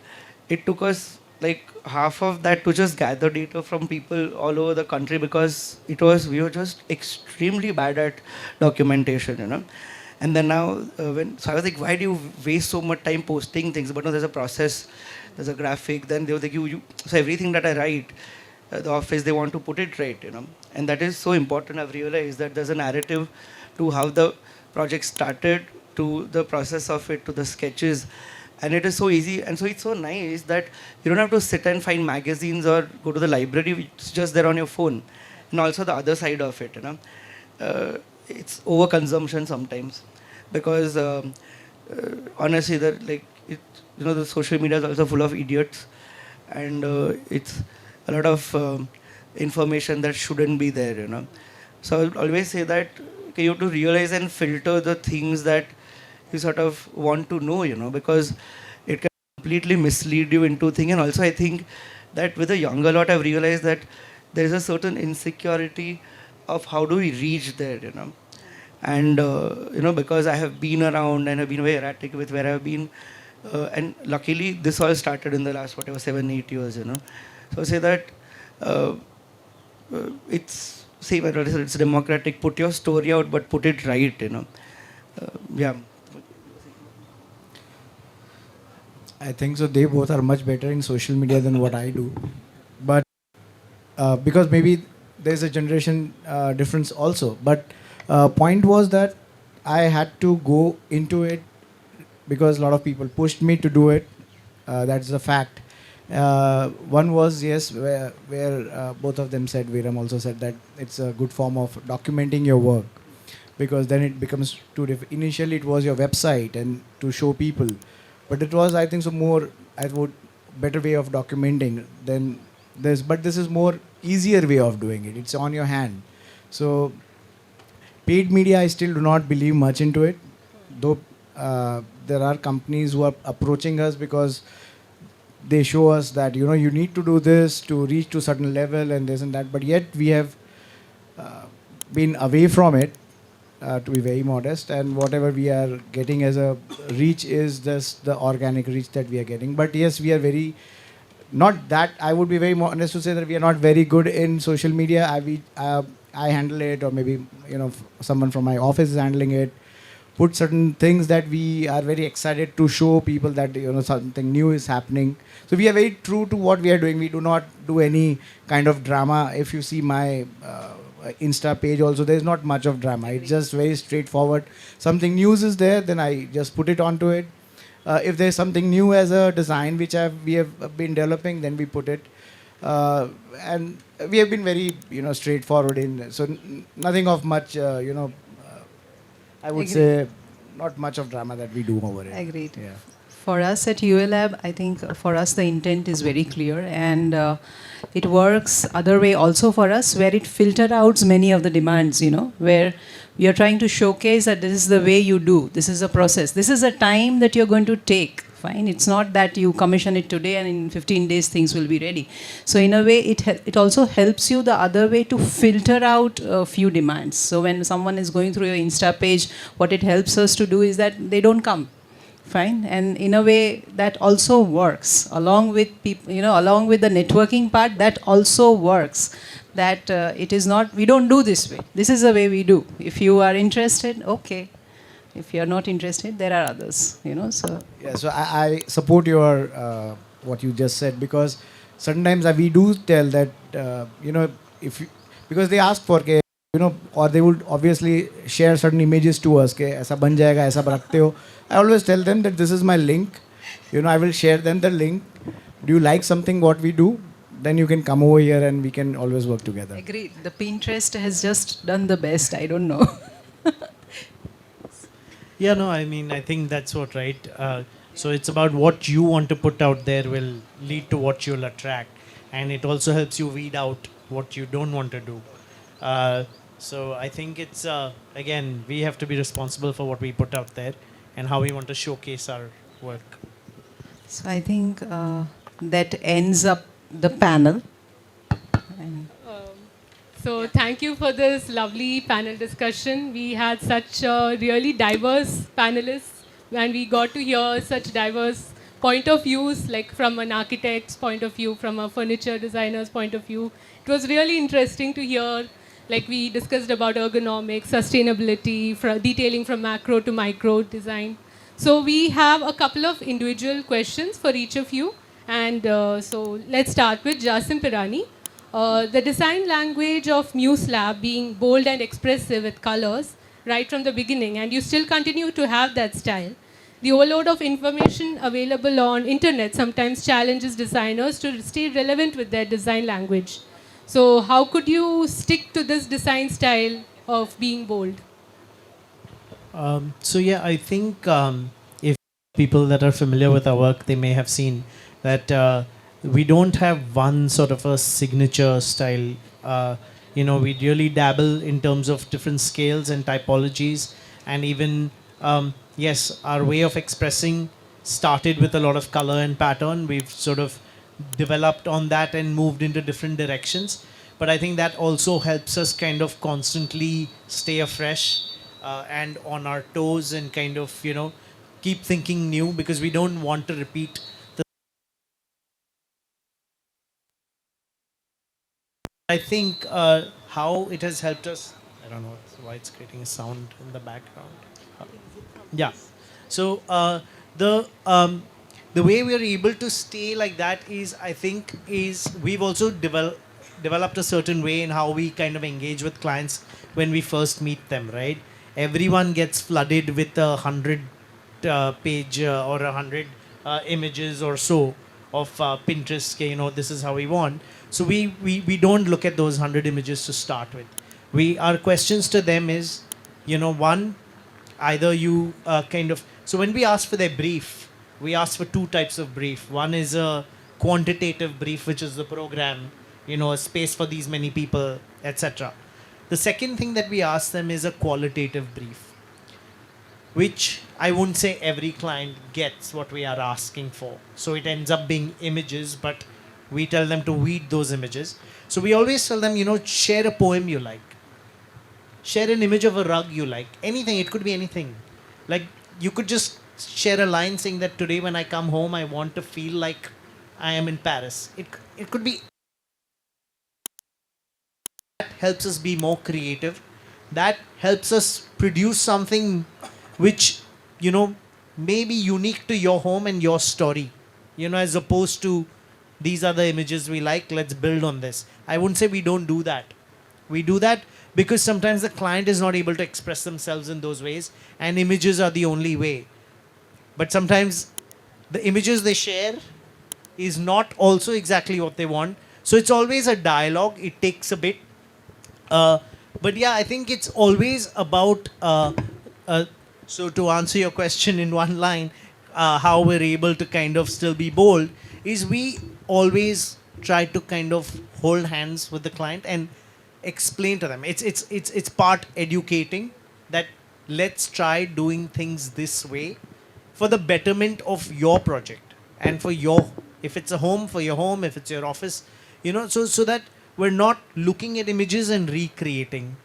it took us like half of that to just gather data from people all over the country, because we were just extremely bad at documentation, And then now, so I was like, why do you waste so much time posting things? But no, there's a process, there's a graphic, then they were like, so everything that I write, the office, they want to put it right, and that is so important. I've realized that there's a narrative to how the project started, to the process of it, to the sketches, and it is so easy, and so it's so nice that you don't have to sit and find magazines or go to the library. It's just there on your phone. And also the other side of it, it's overconsumption sometimes, because honestly, the social media is also full of idiots, and it's a lot of information that shouldn't be there. So I would always say that, okay, you have to realize and filter the things that you sort of want to know, because it can completely mislead you into thing. And also I think that with a younger lot, I've realized that there is a certain insecurity of how do we reach there. And because I have been around and have been very erratic with where I've been, and luckily this all started in the last 7-8 years. So I say that it's same as what I said, it's democratic. Put your story out, but put it right. Yeah. I think so. They both are much better in social media than what I do, but because maybe there's a generation difference also. But point was that I had to go into it because a lot of people pushed me to do it. That's the fact. One was, yes, where both of them said, Veeram also said that it's a good form of documenting your work, because then it becomes too initially it was your website and to show people, but it was, I think so, more better way of documenting than this. But this is more easier way of doing it. It's on your hand. So paid media, I still do not believe much into it, though there are companies who are approaching us because they show us that you need to do this to reach to certain level and this and that, but yet we have been away from it, to be very modest, and whatever we are getting as a reach is just the organic reach that we are getting. But yes, we are very not that, I would be very honest to say that we are not very good in social media. I handle it, or maybe someone from my office is handling it. Put certain things that we are very excited to show people that something new is happening. So we are very true to what we are doing. We do not do any kind of drama. If you see my Insta page also, there is not much of drama. It's just very straightforward. Something news is there, then I just put it onto it. If there's something new as a design which we have been developing, then we put it. And we have been very straightforward in. So nothing of much I would say not much of drama that we do over here. Agreed. Yeah. For us at ULab, I think for us the intent is very clear, and it works other way also for us, where it filter out many of the demands, where we are trying to showcase that this is the way you do, this is a process, this is a time that you're going to take. Fine, it's not that you commission it today and in 15 days things will be ready. So in a way, it also helps you the other way to filter out a few demands. So when someone is going through your Insta page, what it helps us to do is that they don't come. Fine, and in a way that also works along with people, along with the networking part. That also works. That it is not, we don't do this way. This is the way we do. If you are interested, okay. If you are not interested, there are others, so. Yeah, so I support your what you just said, because sometimes we do tell that if you, because they ask for or they would obviously share certain images to us ke aisa ban jayega, aisa rakhte ho. I always tell them that this is my link, I will share them the link. Do you like something what we do? Then you can come over here and we can always work together. Agreed. The Pinterest has just done the best. I don't know. Yeah, no, I mean, I think that's what, right? So it's about what you want to put out there will lead to what you'll attract. And it also helps you weed out what you don't want to do. So I think it's, again, we have to be responsible for what we put out there and how we want to showcase our work. So I think that ends up the panel. So thank you for this lovely panel discussion. We had such really diverse panelists, and we got to hear such diverse point of views, like from an architect's point of view, from a furniture designer's point of view. It was really interesting to hear, like we discussed about ergonomics, sustainability, detailing from macro to micro design. So we have a couple of individual questions for each of you. And so let's start with Jaseem Pirani. The design language of MuseLAB being bold and expressive with colors right from the beginning, and you still continue to have that style. The overload of information available on internet sometimes challenges designers to stay relevant with their design language. So how could you stick to this design style of being bold? So yeah, I think if people that are familiar with our work, they may have seen that we don't have one sort of a signature style. We really dabble in terms of different scales and typologies, and even yes, our way of expressing started with a lot of color and pattern. We've sort of developed on that and moved into different directions. But I think that also helps us kind of constantly stay afresh and on our toes and kind of, keep thinking new, because we don't want to repeat the. I think how it has helped us. I don't know why it's creating a sound in the background. Yeah. So the way we are able to stay like that is, I think, is we've also developed a certain way in how we kind of engage with clients when we first meet them. Right. Everyone gets flooded with 100 page or 100 images or so of Pinterest. Okay, this is how we want. So we don't look at those 100 images to start with. Our questions to them is, one, either you kind of, so when we ask for their brief, we ask for two types of brief. One is a quantitative brief, which is the program, a space for these many people, etc. The second thing that we ask them is a qualitative brief, which I wouldn't say every client gets what we are asking for. So it ends up being images, but we tell them to read those images. So we always tell them, share a poem you like. Share an image of a rug you like. Anything, it could be anything. Like, you could just share a line saying that today when I come home, I want to feel like I am in Paris. It could be. That helps us be more creative. That helps us produce something which, may be unique to your home and your story. As opposed to, these are the images we like, let's build on this. I wouldn't say we don't do that. We do that because sometimes the client is not able to express themselves in those ways, and images are the only way. But sometimes the images they share is not also exactly what they want. So it's always a dialogue. It takes a bit. But yeah, I think it's always about. So to answer your question in one line, how we're able to kind of still be bold is we always try to kind of hold hands with the client and explain to them. It's part educating that let's try doing things this way for the betterment of your project and for your, if it's a home, for your home, if it's your office, so that we're not looking at images and recreating.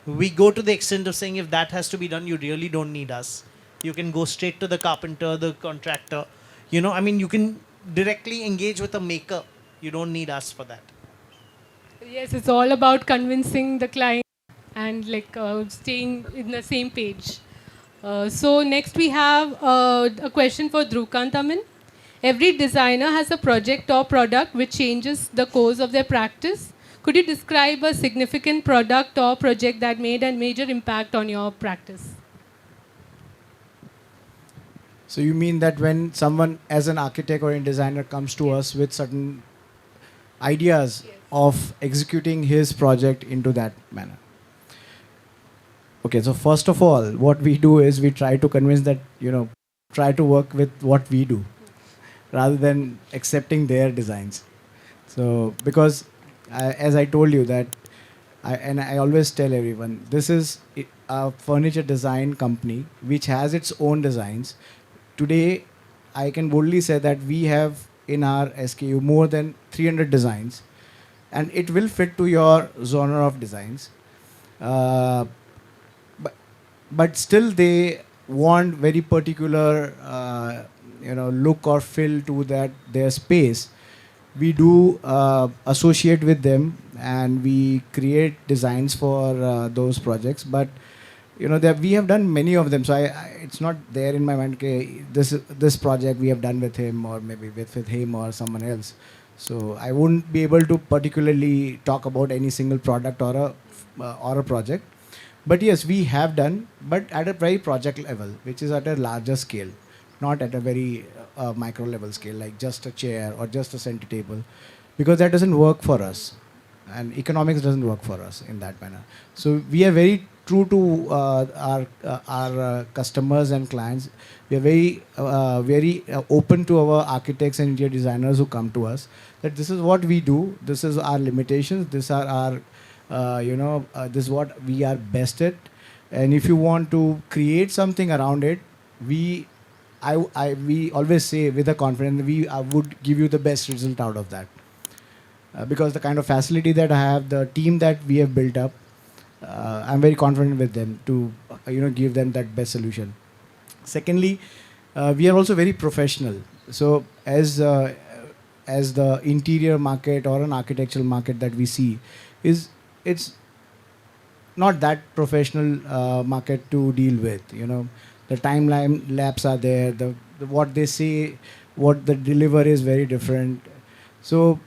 We go to the extent of saying if that has to be done, you really don't need us. You can go straight to the carpenter, the contractor. You can directly engage with a maker. You don't need us for that. Yes, it's all about convincing the client and staying in the same page. So next we have a question for Dhruvkant, Amin. Every designer has a project or product which changes the course of their practice. Could you describe a significant product or project that made a major impact on your practice? So you mean that when someone as an architect or a designer comes to us with certain ideas of executing his project into that manner? Okay, so first of all, what we do is we try to convince that, try to work with what we do rather than accepting their designs. So, because as I told you that, I always tell everyone, this is a furniture design company which has its own designs. Today, I can boldly say that we have in our SKU more than 300 designs, and it will fit to your genre of designs. But still they want very particular look or feel to their space. We do associate with them and we create designs for those projects, but that we have done many of them, so it's not there in my mind, okay, this project we have done with him or maybe with him or someone else. So I wouldn't be able to particularly talk about any single product or a project. But yes, we have done, but at a very project level, which is at a larger scale, not at a very micro level scale, like just a chair or just a center table, because that doesn't work for us, and economics doesn't work for us in that manner. So we are very true to our customers and clients. We are very open to our architects and interior designers who come to us, that this is what we do, this is our limitations, these are our this is what we are best at, and if you want to create something around it, we we always say with a confidence, we would give you the best result out of that, because the kind of facility that I have, the team that we have built up, I'm very confident with them to give them that best solution. Secondly, we are also very professional. So as the interior market or an architectural market that we see, is it's not that professional market to deal with. The timeline lapse are there. The what they say, what they deliver is very different. So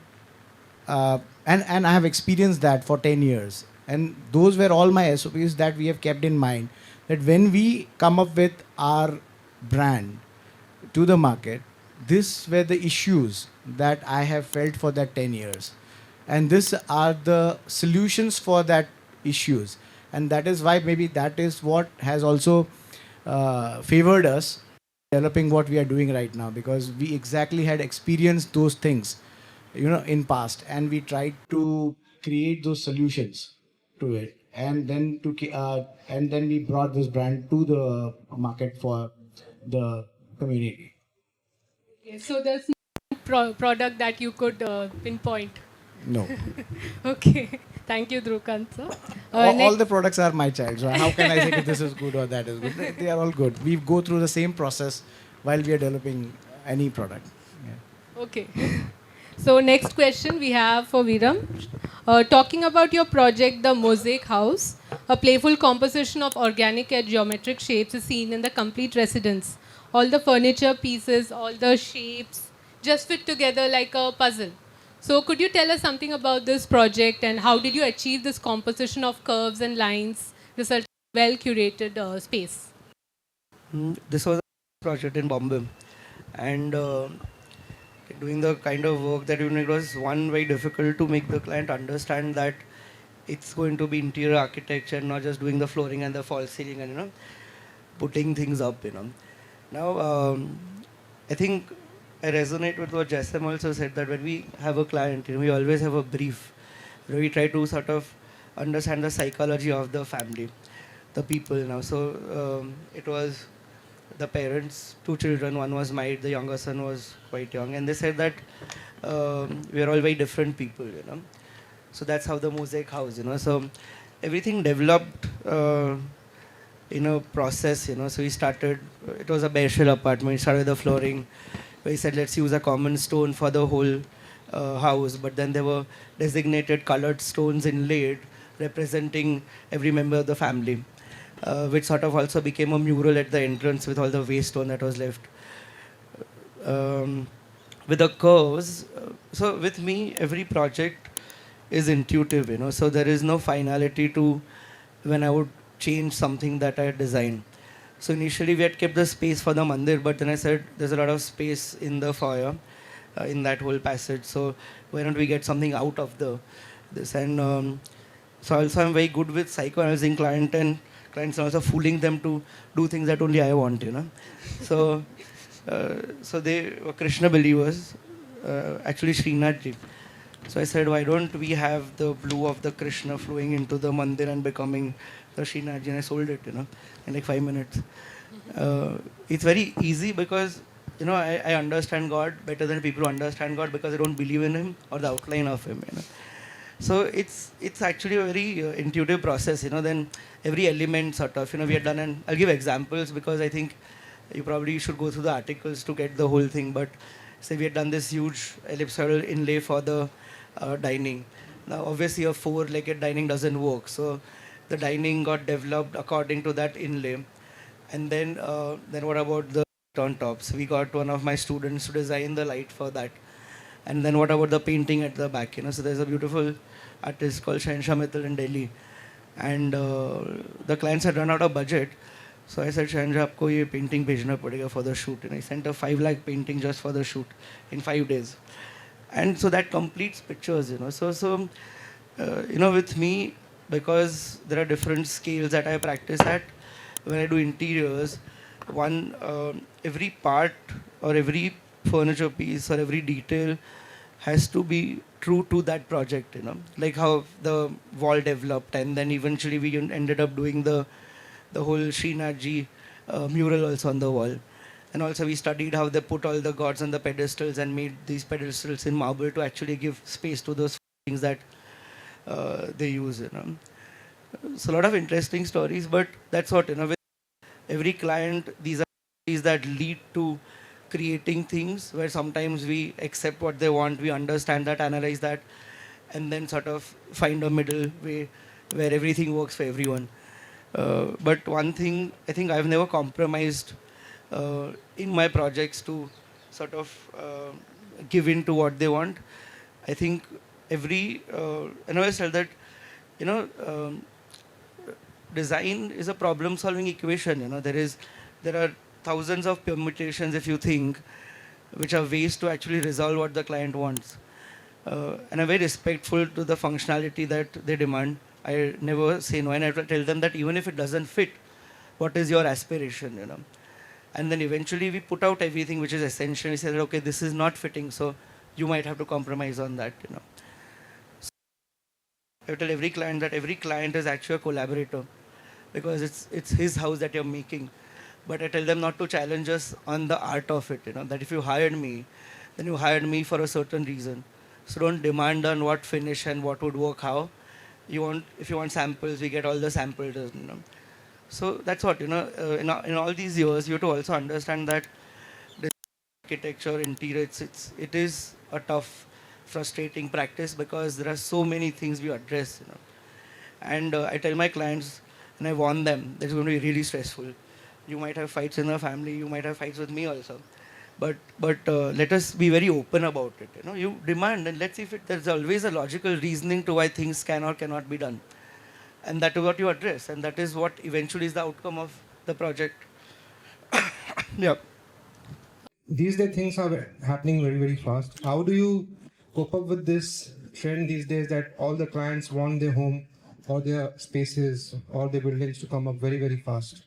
and I have experienced that for 10 years. And those were all my SOPs that we have kept in mind, that when we come up with our brand to the market, these were the issues that I have felt for that 10 years. And these are the solutions for that issues. And that is why maybe that is what has also favored us developing what we are doing right now, because we exactly had experienced those things in past, and we tried to create those solutions to it, and then and then we brought this brand to the market for the community. Okay, so there's no product that you could pinpoint. No. Okay, thank you, Dhruvkant sir. All Next, the products are my child, so how can I say that this is good or that is good? They are all good. We go through the same process while we are developing any product. Yeah. okay. So next question we have for Veeram. Talking about your project, the Mosaic House, a playful composition of organic and geometric shapes is seen in the complete residence. All the furniture pieces, all the shapes just fit together like a puzzle. So could you tell us something about this project and how did you achieve this composition of curves and lines, result in well curated space? This was a project in Bombay, and doing the kind of work that we did, it was one very difficult to make the client understand that it's going to be interior architecture, not just doing the flooring and the false ceiling and putting things up. Now I think I resonate with what Jaseem also said, that when we have a client, we always have a brief. We try to sort of understand the psychology of the family, the people now. So it was the parents, two children, one was married, the younger son was quite young, and they said that we are all very different people. So that's how the Mosaic House. So everything developed in a process. So we started, it was a bare shell apartment, we started with the flooring. We said let's use a common stone for the whole house, but then there were designated colored stones inlaid representing every member of the family, which sort of also became a mural at the entrance with all the waste stone that was left. With the curves, so with me, every project is intuitive. So there is no finality to when I would change something that I had designed. So initially we had kept the space for the mandir, but then I said there's a lot of space in the foyer, in that whole passage. So why don't we get something out of this? And so also I'm very good with psychoanalyzing clients and also fooling them to do things that only I want. So so they were Krishna believers, actually Srinathji. So I said, why don't we have the blue of the Krishna flowing into the mandir and becoming the Srinathji, and I sold it, in like 5 minutes. It's very easy because, I understand God better than people who understand God, because I don't believe in Him or the outline of Him. So it's actually a very intuitive process. Then every element sort of, we have done, and I'll give examples because I think you probably should go through the articles to get the whole thing. But say we had done this huge ellipsoidal inlay for the dining. Now obviously a four-legged dining doesn't work, so the dining got developed according to that inlay. And then what about the on tops? We got one of my students to design the light for that. And then what about the painting at the back? So there's a beautiful artist called Shah in Delhi. And the clients had run out of budget. So I said, Shahanshah, aapko ye painting bhejna padega for the shoot. And I sent a 5 lakh painting just for the shoot in 5 days. And so that completes pictures, So, with me, because there are different scales that I practice at, when I do interiors, every part or every furniture piece or every detail has to be true to that project, like how the wall developed, and then eventually we ended up doing the whole Srinathji mural also on the wall. And also we studied how they put all the gods on the pedestals and made these pedestals in marble to actually give space to those things that they use, So a lot of interesting stories, but that's what, with every client, these are stories that lead to creating things where sometimes we accept what they want, we understand that, analyze that, and then sort of find a middle way where everything works for everyone. But one thing, I think I've never compromised in my projects to sort of give in to what they want. I think and I always tell that, design is a problem-solving equation. There are thousands of permutations, if you think, which are ways to actually resolve what the client wants. And I'm very respectful to the functionality that they demand. I never say no, and I tell them that even if it doesn't fit, what is your aspiration, And then eventually we put out everything which is essential. We say, okay, this is not fitting, so you might have to compromise on that, So I tell every client that every client is actually a collaborator, because it's his house that you're making. But I tell them not to challenge us on the art of it, that if you hired me, then you hired me for a certain reason. So don't demand on what finish and what would work how. If you want samples, we get all the samples, So that's what, in all these years, you have to also understand that the architecture, interior, it is a tough, frustrating practice because there are so many things we address, And I tell my clients, and I warn them, that it's going to be really stressful. You might have fights in the family, you might have fights with me also. But let us be very open about it. You demand, and let's see if there's always a logical reasoning to why things can or cannot be done. And that is what you address, and that is what eventually is the outcome of the project. Yeah. These days things are happening very, very fast. How do you cope up with this trend these days that all the clients want their home or their spaces or their buildings to come up very, very fast?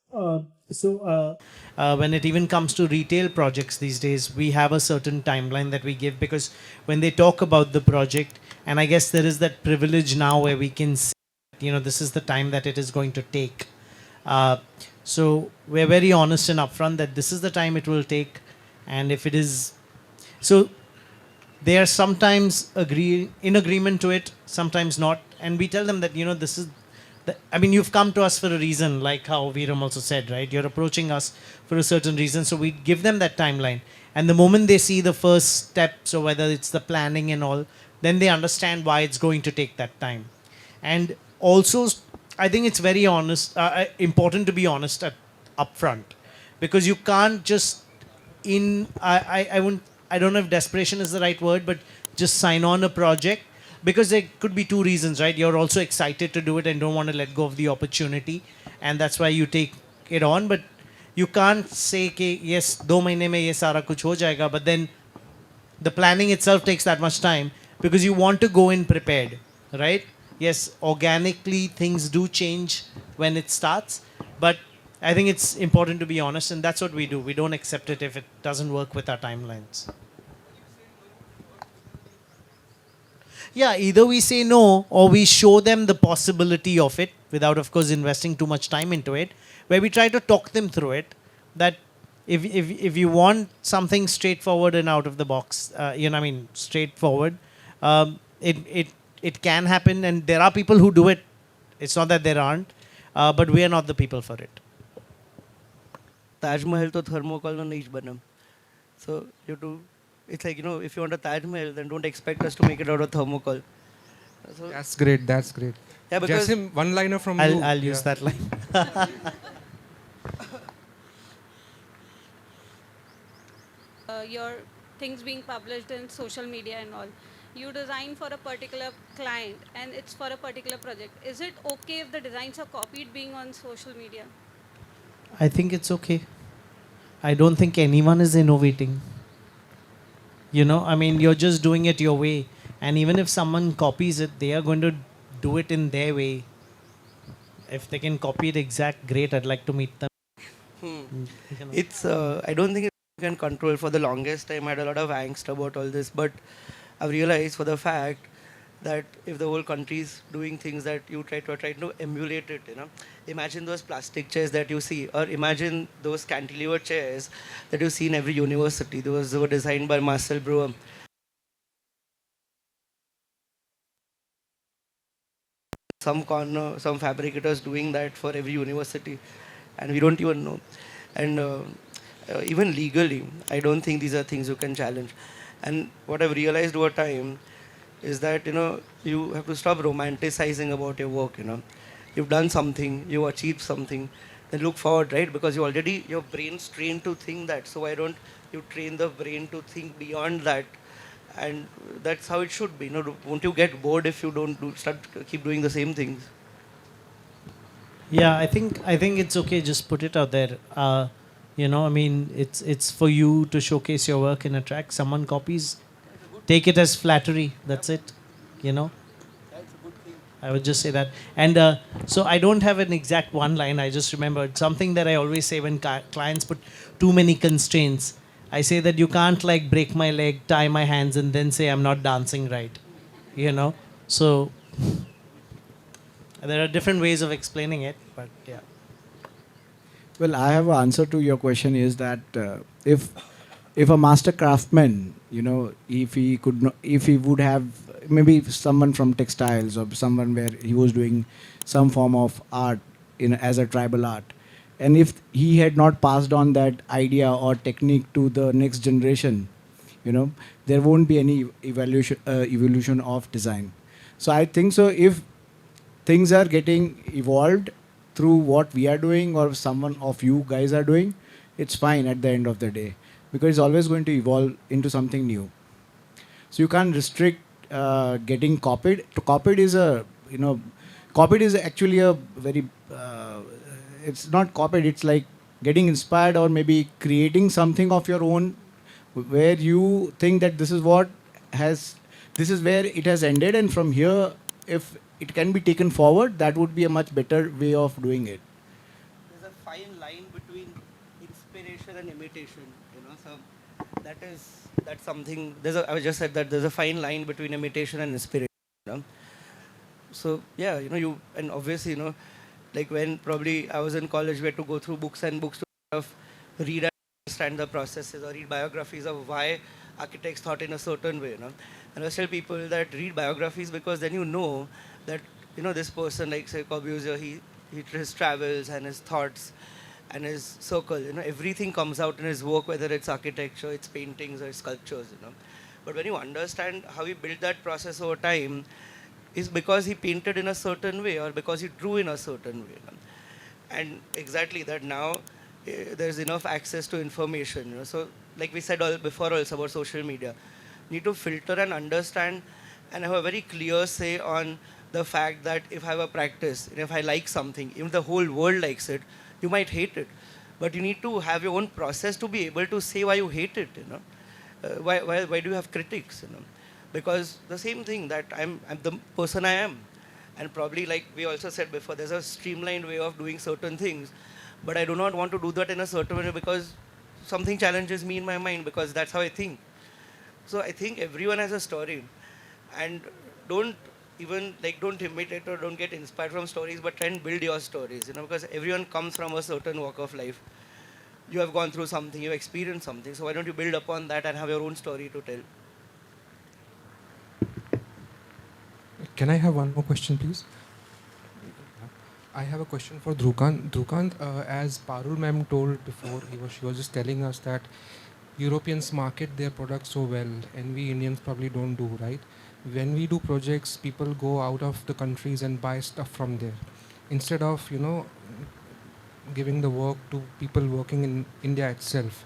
When it even comes to retail projects these days, we have a certain timeline that we give, because when they talk about the project, and I guess there is that privilege now where we can say, this is the time that it is going to take. So we're very honest and upfront that this is the time it will take, and if it is, so they are sometimes in agreement to it, sometimes not, and we tell them that this is. You've come to us for a reason, like how Veeram also said, right? You're approaching us for a certain reason, so we give them that timeline. And the moment they see the first steps, or whether it's the planning and all, then they understand why it's going to take that time. And also, I think it's very important to be honest upfront, because you can't just I don't know if desperation is the right word, but just sign on a project. Because there could be two reasons, right? You're also excited to do it and don't want to let go of the opportunity, and that's why you take it on. But you can't say, yes, 2 mahine mein ye sara kuch ho jayega, but then the planning itself takes that much time, because you want to go in prepared, right? Yes, organically things do change when it starts, but I think it's important to be honest, and that's what we do. We don't accept it if it doesn't work with our timelines. Yeah, either we say no, or we show them the possibility of it without, of course, investing too much time into it, where we try to talk them through it, that if you want something straightforward and out of the box, straightforward, it can happen, and there are people who do it. It's not that there aren't, but we are not the people for it. Taj Mahal to thermocol no nahi bana. So you do. It's like, if you want a Taj Mahal, then don't expect us to make it out of thermocol. So That's great. That's great. yeah, because Jaseem, one-liner from you. I'll use that line. Your things being published in social media and all. You design for a particular client and it's for a particular project. Is it okay if the designs are copied being on social media? I think it's okay. I don't think anyone is innovating. I mean, you're just doing it your way. And even if someone copies it, they are going to do it in their way. If they can copy it exact, great. I'd like to meet them. It's I don't think you can control. For the longest time I had a lot of angst about all this, but I've realized for the fact that if the whole country is doing things that you try to emulate it, imagine those plastic chairs that you see, or imagine those cantilever chairs that you see in every university. Those were designed by Marcel Brewer. Some corner, some fabricators doing that for every university, and we don't even know. And even legally, I don't think these are things you can challenge. And what I've realized over time is that you have to stop romanticizing about your work. You've done something, you achieved something, then look forward, right? Because your brain's trained to think that. So why don't you train the brain to think beyond that? And that's how it should be. Won't you get bored if you don't keep doing the same things? Yeah, I think it's okay. Just put it out there. I mean, it's for you to showcase your work in a track. Someone copies, take it as flattery. That's it. You know. I would just say that. And so I don't have an exact one line. I just remembered something that I always say when clients put too many constraints. I say that you can't like break my leg, tie my hands, and then say I'm not dancing right. So there are different ways of explaining it, but yeah. Well, I have an answer to your question is that if a master craftsman, if he could not, if he would have maybe someone from textiles or someone where he was doing some form of art as a tribal art, and if he had not passed on that idea or technique to the next generation, there won't be any evolution of design. So I think so if things are getting evolved through what we are doing or someone of you guys are doing, it's fine at the end of the day because it's always going to evolve into something new. So you can't restrict getting copied. To copied is copied is actually a very, it's not copied, it's like getting inspired or maybe creating something of your own where you think that this is where it has ended, and from here, if it can be taken forward, that would be a much better way of doing it. There's a fine line between inspiration and imitation. So that's something. I just said that there's a fine line between imitation and inspiration. You know? So yeah, you and obviously like when probably I was in college, we had to go through books and books to kind of read and understand the processes or read biographies of why architects thought in a certain way. And I tell people that read biographies because then you know that this person, like say Corbusier, his travels and his thoughts and his circle, everything comes out in his work, whether it's architecture, it's paintings or it's sculptures. But when you understand how he built that process over time, is because he painted in a certain way or because he drew in a certain way. And exactly that now there's enough access to information. So like we said before also about social media, need to filter and understand and have a very clear say on the fact that if I have a practice, and if I like something, even the whole world likes it, you might hate it. But you need to have your own process to be able to say why you hate it. Why do you have critics? Because the same thing that I'm the person I am. And probably like we also said before, there's a streamlined way of doing certain things. But I do not want to do that in a certain way because something challenges me in my mind because that's how I think. So I think everyone has a story. And don't don't imitate or don't get inspired from stories, but try and build your stories, because everyone comes from a certain walk of life. You have gone through something, you've experienced something. So why don't you build upon that and have your own story to tell? Can I have one more question, please? I have a question for Dhruvkant. Dhruvkant, as Parul ma'am told before, she was just telling us that Europeans market their products so well, and we Indians probably don't do, right? When we do projects, people go out of the countries and buy stuff from there. Instead of, giving the work to people working in India itself.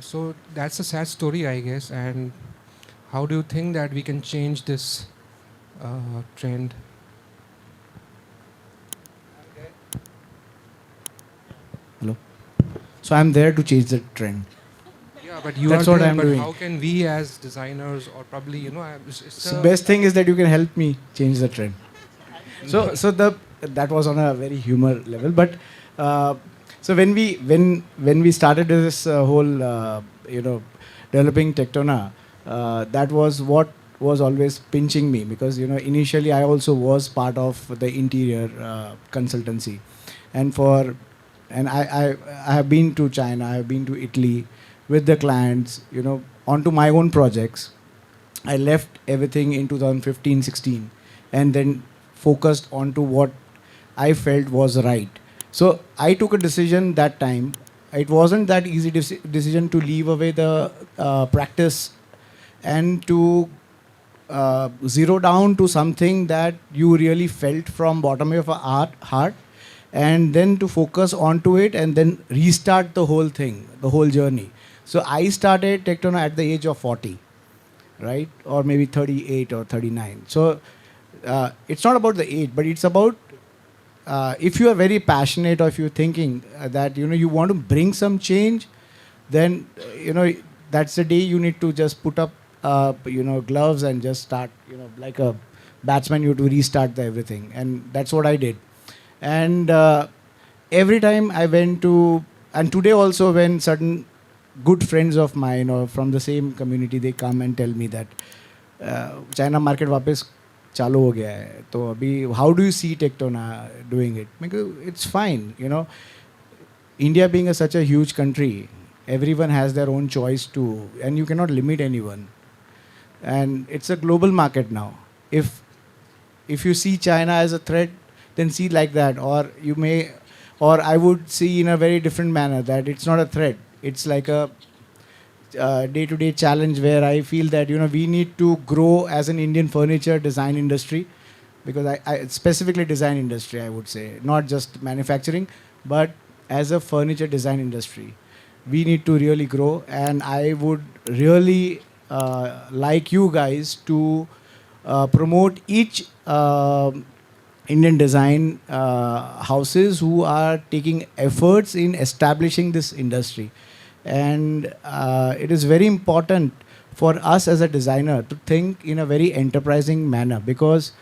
So that's a sad story, I guess. And how do you think that we can change this trend? Hello. So I'm there to change the trend. Yeah, but you That's are what there. I'm But doing. how can we, as designers, or probably it's So best thing is that you can help me change the trend. No. So that was on a very humor level, but uh, so when we started this whole developing Tectona, that was what was always pinching me, because initially I also was part of the interior consultancy, and I have been to China, I have been to Italy with the clients, onto my own projects. I left everything in 2015-16 and then focused onto what I felt was right. So I took a decision that time. It wasn't that easy decision to leave away the practice and to zero down to something that you really felt from bottom of your heart, and then to focus onto it and then restart the whole thing, the whole journey. So I started Tectona at the age of 40, right? Or maybe 38 or 39. So it's not about the age, but it's about if you are very passionate, or if you're thinking that you want to bring some change, then that's the day you need to just put up gloves and just start, like a batsman, you have to restart everything. And that's what I did. And every time I went to, and today also, when certain good friends of mine or from the same community, they come and tell me that China market वापस चालू हो गया है, तो अभी how do you see Tectona doing it? Because it's fine, India being such a huge country, everyone has their own choice too, and you cannot limit anyone. And it's a global market now. If you see China as a threat, then see like that, or I would see in a very different manner that it's not a threat. It's like a day-to-day challenge where I feel that we need to grow as an Indian furniture design industry, because I specifically design industry, I would say, not just manufacturing, but as a furniture design industry, we need to really grow. And I would really like you guys to promote each Indian design houses who are taking efforts in establishing this industry. And it is very important for us as a designer to think in a very enterprising manner, because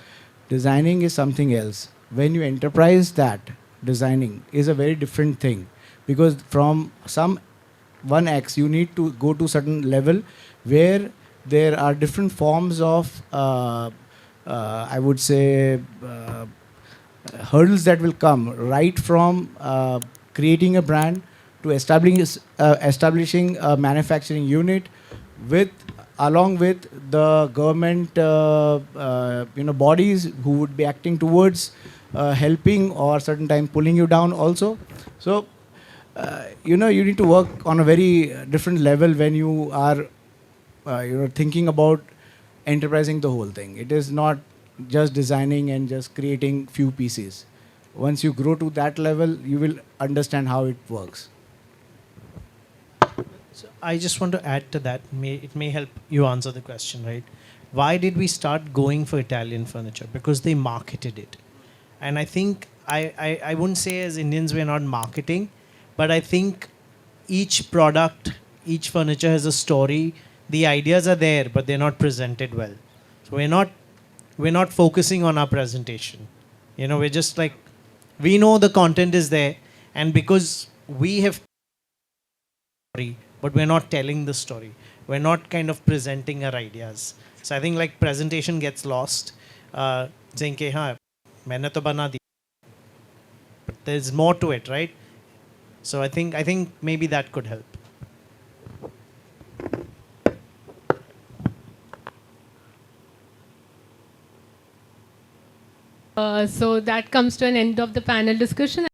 designing is something else. When you enterprise that, designing is a very different thing, because from some 1x you need to go to certain level where there are different forms of I would say hurdles that will come, right from creating a brand to establishing a manufacturing unit with, along with the government bodies who would be acting towards helping or certain time pulling you down also. So you need to work on a very different level when you are thinking about enterprising the whole thing. It is not just designing and just creating few pieces. Once you grow to that level, you will understand how it works. So I just want to add to that. It may help you answer the question, right? Why did we start going for Italian furniture? Because they marketed it. And I think, I wouldn't say as Indians we're not marketing, but I think each product, each furniture has a story. The ideas are there, but they're not presented well. So we're not focusing on our presentation. We're just like, we know the content is there, and because we have story, but we're not telling the story. We're not kind of presenting our ideas. So I think like presentation gets lost. Saying कि हाँ मैंने तो बना दी. But there's more to it, right? So I think maybe that could help. So that comes to an end of the panel discussion.